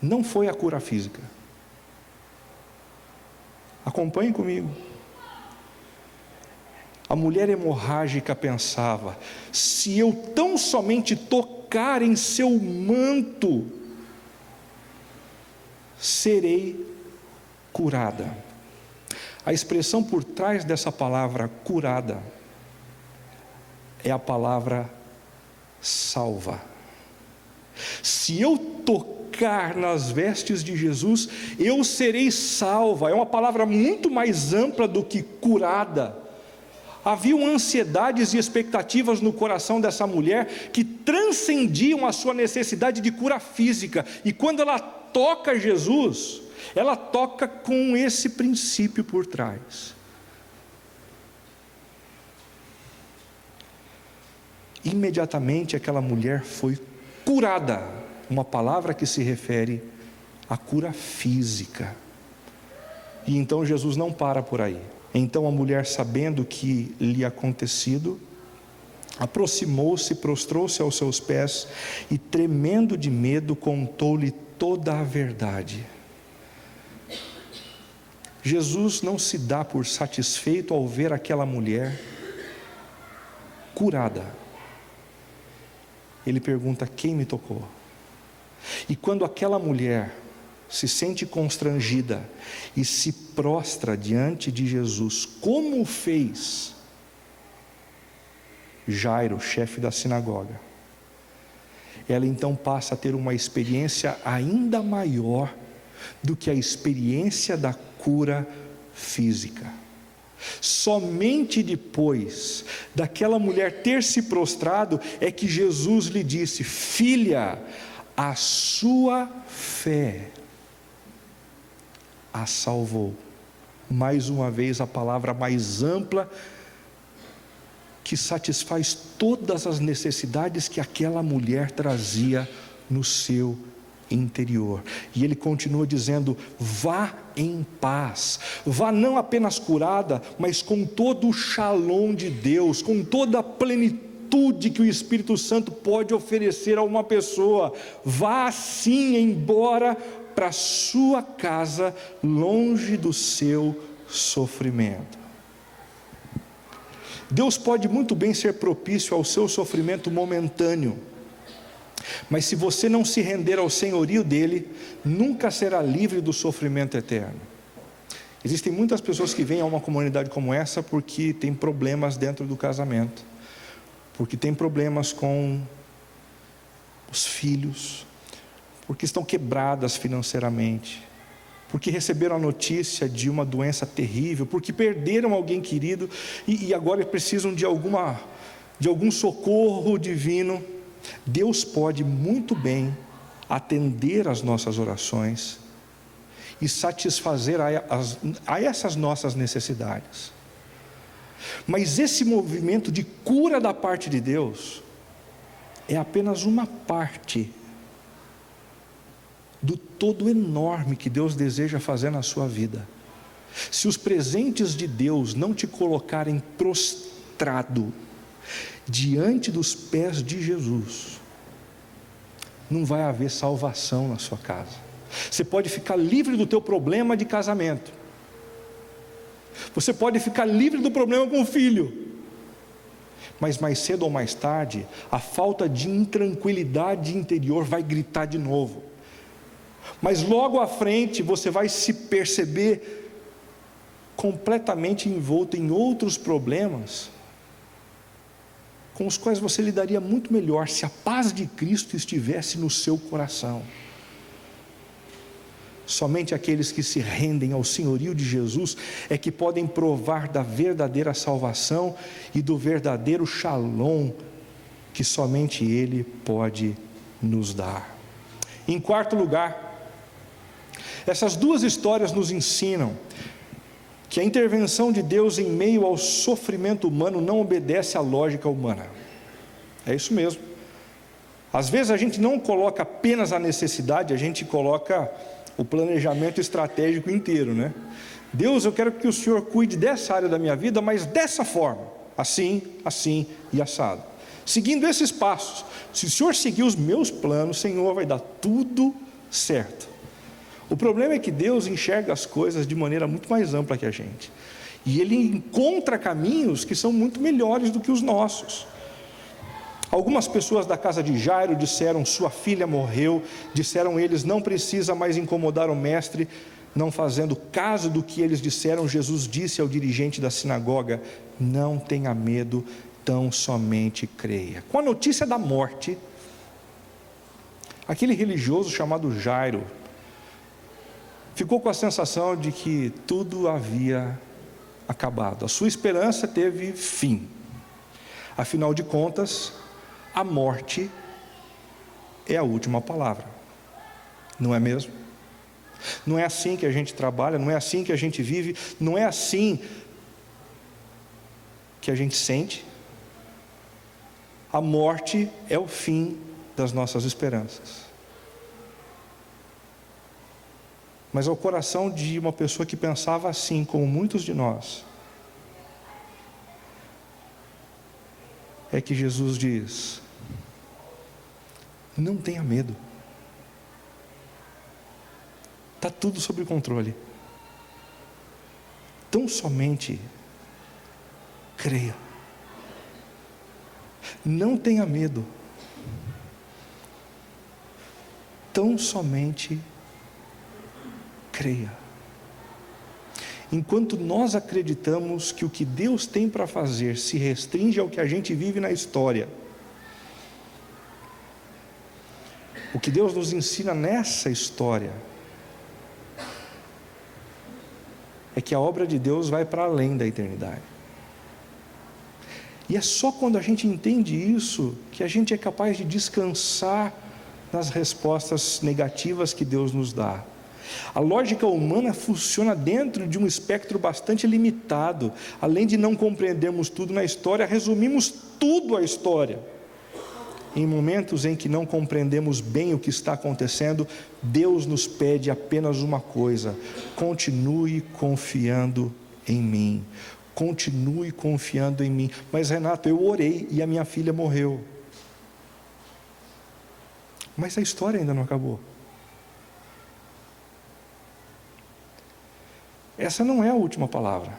Speaker 1: não foi a cura física. Acompanhe comigo. A mulher hemorrágica pensava: se eu tão somente tocar em seu manto, serei curada. A expressão por trás dessa palavra curada é a palavra salva. Se eu tocar nas vestes de Jesus, eu serei salva. É uma palavra muito mais ampla do que curada. Haviam ansiedades e expectativas no coração dessa mulher que transcendiam a sua necessidade de cura física. E quando ela toca Jesus, ela toca com esse princípio por trás. Imediatamente aquela mulher foi curada, uma palavra que se refere à cura física. E então Jesus não para por aí. Então a mulher, sabendo o que lhe acontecido, aproximou-se, prostrou-se aos seus pés e, tremendo de medo, contou-lhe toda a verdade. Jesus não se dá por satisfeito ao ver aquela mulher curada. Ele pergunta: quem me tocou? E quando aquela mulher se sente constrangida e se prostra diante de Jesus, como fez Jairo, chefe da sinagoga, ela então passa a ter uma experiência ainda maior do que a experiência da cura física. Somente depois daquela mulher ter se prostrado é que Jesus lhe disse: filha, a sua fé a salvou. Mais uma vez a palavra mais ampla, que satisfaz todas as necessidades que aquela mulher trazia no seu interior. E ele continua dizendo: vá em paz, vá não apenas curada, mas com todo o shalom de Deus, com toda a plenitude que o Espírito Santo pode oferecer a uma pessoa. Vá assim embora para sua casa, longe do seu sofrimento. Deus pode muito bem ser propício ao seu sofrimento momentâneo, mas se você não se render ao senhorio dele, nunca será livre do sofrimento eterno. Existem muitas pessoas que vêm a uma comunidade como essa porque tem problemas dentro do casamento, porque tem problemas com os filhos, porque estão quebradas financeiramente, porque receberam a notícia de uma doença terrível, porque perderam alguém querido e agora precisam de algum socorro divino. Deus pode muito bem atender às nossas orações e satisfazer a essas nossas necessidades. Mas esse movimento de cura da parte de Deus é apenas uma parte do todo enorme que Deus deseja fazer na sua vida. Se os presentes de Deus não te colocarem prostrado diante dos pés de Jesus, não vai haver salvação na sua casa. Você pode ficar livre do teu problema de casamento, você pode ficar livre do problema com o filho, mas mais cedo ou mais tarde, a falta de intranquilidade interior vai gritar de novo. Mas logo à frente você vai se perceber completamente envolto em outros problemas, com os quais você lidaria muito melhor se a paz de Cristo estivesse no seu coração. Somente aqueles que se rendem ao senhorio de Jesus é que podem provar da verdadeira salvação e do verdadeiro shalom que somente Ele pode nos dar. Em quarto lugar, essas duas histórias nos ensinam que a intervenção de Deus em meio ao sofrimento humano não obedece à lógica humana. É isso mesmo. Às vezes a gente não coloca apenas a necessidade, a gente coloca o planejamento estratégico inteiro, né? Deus, eu quero que o Senhor cuide dessa área da minha vida, mas dessa forma, assim, assim e assado. Seguindo esses passos, se o Senhor seguir os meus planos, Senhor, vai dar tudo certo. O problema é que Deus enxerga as coisas de maneira muito mais ampla que a gente, e Ele encontra caminhos que são muito melhores do que os nossos. Algumas pessoas da casa de Jairo disseram: sua filha morreu. Disseram eles: não precisa mais incomodar o mestre. Não fazendo caso do que eles disseram, Jesus disse ao dirigente da sinagoga: não tenha medo, tão somente creia. Com a notícia da morte, aquele religioso chamado Jairo ficou com a sensação de que tudo havia acabado. A sua esperança teve fim. Afinal de contas, a morte é a última palavra. Não é mesmo? Não é assim que a gente trabalha, não é assim que a gente vive, não é assim que a gente sente. A morte é o fim das nossas esperanças. Mas ao coração de uma pessoa que pensava assim, como muitos de nós, é que Jesus diz: não tenha medo. Está tudo sob controle. Tão somente creia. Não tenha medo. Tão somente creia. Enquanto nós acreditamos que o que Deus tem para fazer se restringe ao que a gente vive na história, o que Deus nos ensina nessa história é que a obra de Deus vai para além da eternidade. E é só quando a gente entende isso que a gente é capaz de descansar nas respostas negativas que Deus nos dá. A lógica humana funciona dentro de um espectro bastante limitado. Além de não compreendermos tudo na história, resumimos tudo a história. Em momentos em que não compreendemos bem o que está acontecendo, Deus nos pede apenas uma coisa: continue confiando em mim. Continue confiando em mim. Mas Renato, eu orei e a minha filha morreu. Mas a história ainda não acabou. Essa não é a última palavra.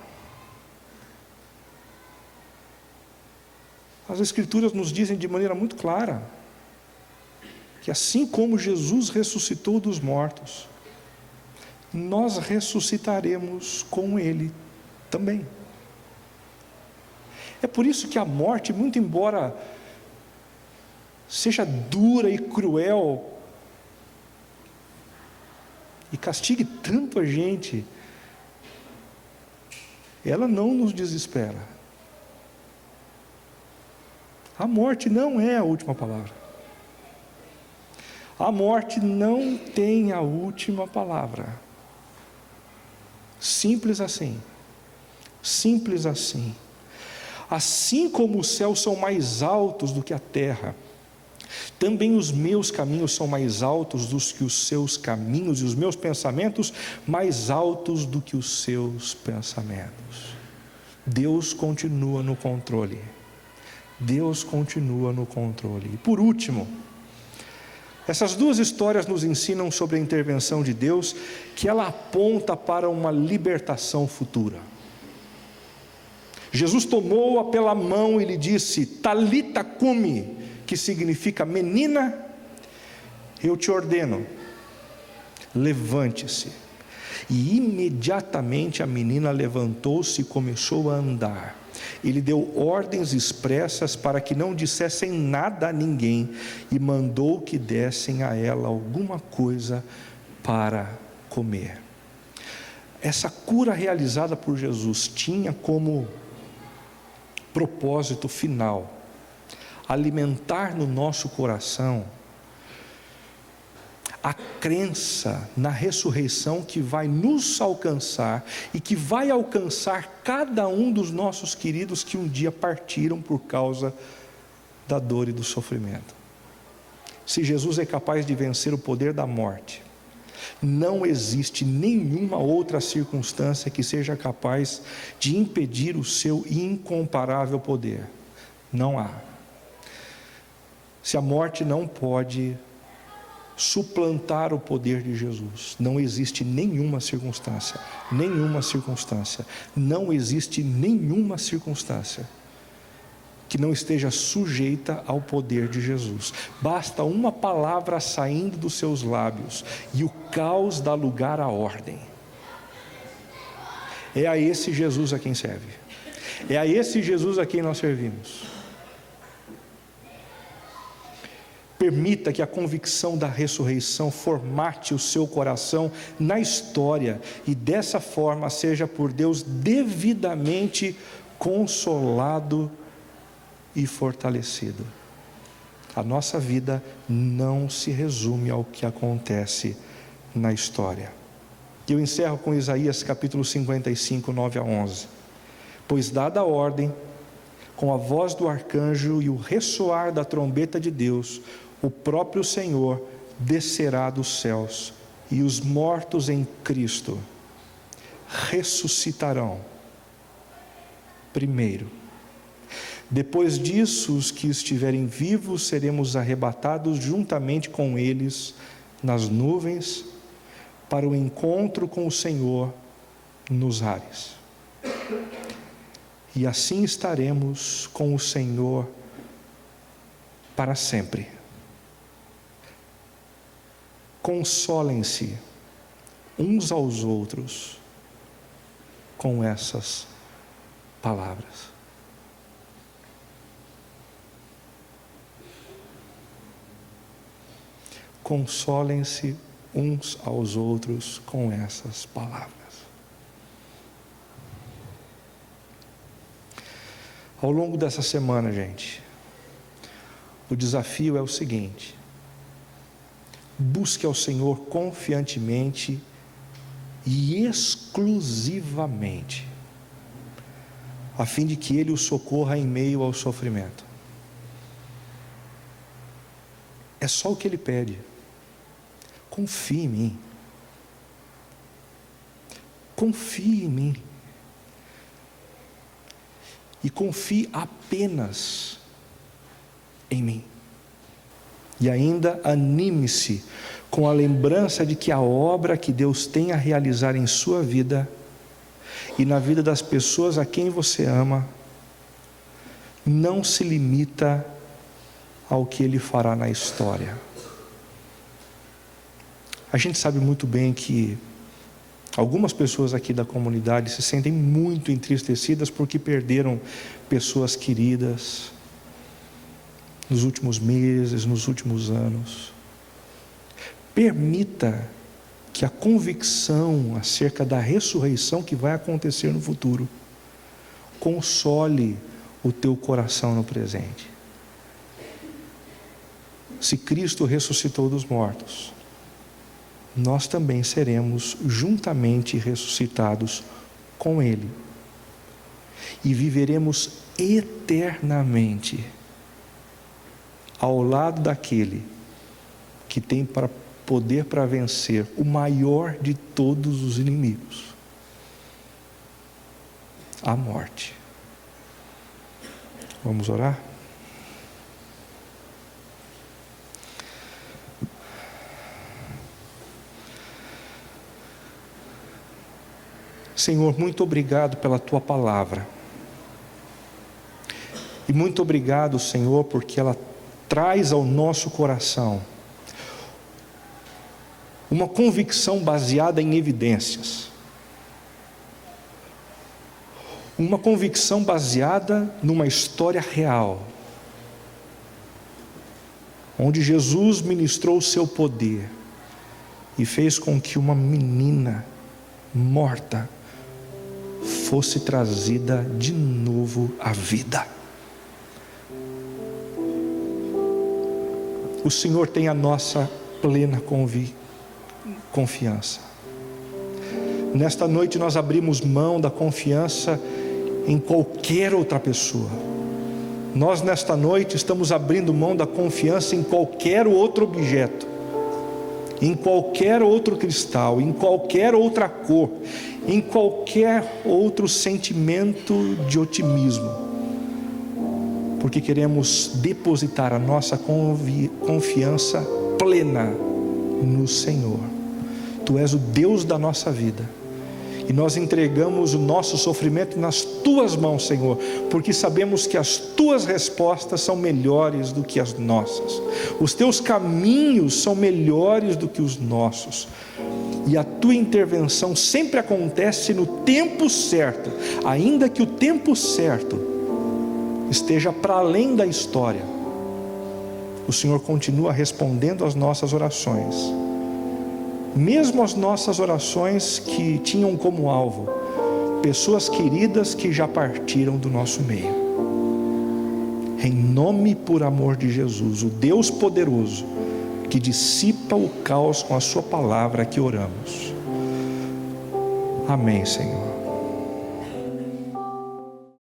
Speaker 1: As Escrituras nos dizem de maneira muito clara que assim como Jesus ressuscitou dos mortos, nós ressuscitaremos com Ele também. É por isso que a morte, muito embora seja dura e cruel e castigue tanto a gente, ela não nos desespera. A morte não é a última palavra. A morte não tem a última palavra. Simples assim. Simples assim. Assim como os céus são mais altos do que a terra, também os meus caminhos são mais altos do que os seus caminhos, e os meus pensamentos mais altos do que os seus pensamentos. Deus continua no controle. Deus continua no controle. E por último, essas duas histórias nos ensinam sobre a intervenção de Deus, que ela aponta para uma libertação futura. Jesus tomou-a pela mão e lhe disse: Talita cumi, que significa menina, eu te ordeno, levante-se. E imediatamente a menina levantou-se e começou a andar. Ele deu ordens expressas para que não dissessem nada a ninguém e mandou que dessem a ela alguma coisa para comer. Essa cura realizada por Jesus tinha como propósito final alimentar no nosso coração a crença na ressurreição que vai nos alcançar e que vai alcançar cada um dos nossos queridos que um dia partiram por causa da dor e do sofrimento. Se Jesus é capaz de vencer o poder da morte, não existe nenhuma outra circunstância que seja capaz de impedir o seu incomparável poder. Não há. Se a morte não pode suplantar o poder de Jesus, não existe nenhuma circunstância, não existe nenhuma circunstância que não esteja sujeita ao poder de Jesus. Basta uma palavra saindo dos seus lábios e o caos dá lugar à ordem. É a esse Jesus a quem serve, é a esse Jesus a quem nós servimos. Permita que a convicção da ressurreição formate o seu coração na história e dessa forma seja por Deus devidamente consolado e fortalecido. A nossa vida não se resume ao que acontece na história. E eu encerro com Isaías capítulo 55, 9 a 11. Pois dada a ordem, com a voz do arcanjo e o ressoar da trombeta de Deus, o próprio Senhor descerá dos céus, e os mortos em Cristo ressuscitarão primeiro. Depois disso, os que estiverem vivos seremos arrebatados juntamente com eles nas nuvens para o encontro com o Senhor nos ares. E assim estaremos com o Senhor para sempre. Consolem-se uns aos outros com essas palavras. Consolem-se uns aos outros com essas palavras. Ao longo dessa semana, gente, o desafio é o seguinte: busque ao Senhor confiantemente e exclusivamente, a fim de que Ele o socorra em meio ao sofrimento. É só o que Ele pede. Confie em mim. Confie em mim. E confie apenas em mim. E ainda anime-se com a lembrança de que a obra que Deus tem a realizar em sua vida e na vida das pessoas a quem você ama não se limita ao que Ele fará na história. A gente sabe muito bem que algumas pessoas aqui da comunidade se sentem muito entristecidas porque perderam pessoas queridas nos últimos meses, nos últimos anos. Permita que a convicção acerca da ressurreição que vai acontecer no futuro console o teu coração no presente. Se Cristo ressuscitou dos mortos, nós também seremos juntamente ressuscitados com Ele e viveremos eternamente ao lado daquele que tem poder para vencer o maior de todos os inimigos, a morte. Vamos orar? Senhor, muito obrigado pela Tua palavra. E muito obrigado, Senhor, porque ela traz ao nosso coração uma convicção baseada em evidências. Uma convicção baseada numa história real, onde Jesus ministrou o seu poder e fez com que uma menina morta fosse trazida de novo à vida. O Senhor tem a nossa plena confiança. Nesta noite nós abrimos mão da confiança em qualquer outra pessoa. Nós nesta noite estamos abrindo mão da confiança em qualquer outro objeto, em qualquer outro cristal, em qualquer outra cor, em qualquer outro sentimento de otimismo, porque queremos depositar a nossa confiança plena no Senhor. Tu és o Deus da nossa vida, e nós entregamos o nosso sofrimento nas Tuas mãos, Senhor, porque sabemos que as Tuas respostas são melhores do que as nossas, os Teus caminhos são melhores do que os nossos, e a Tua intervenção sempre acontece no tempo certo, ainda que o tempo certo esteja para além da história. O Senhor continua respondendo às nossas orações, mesmo as nossas orações que tinham como alvo pessoas queridas que já partiram do nosso meio. Em nome e por amor de Jesus, o Deus poderoso, que dissipa o caos com a sua palavra, que oramos. Amém, Senhor.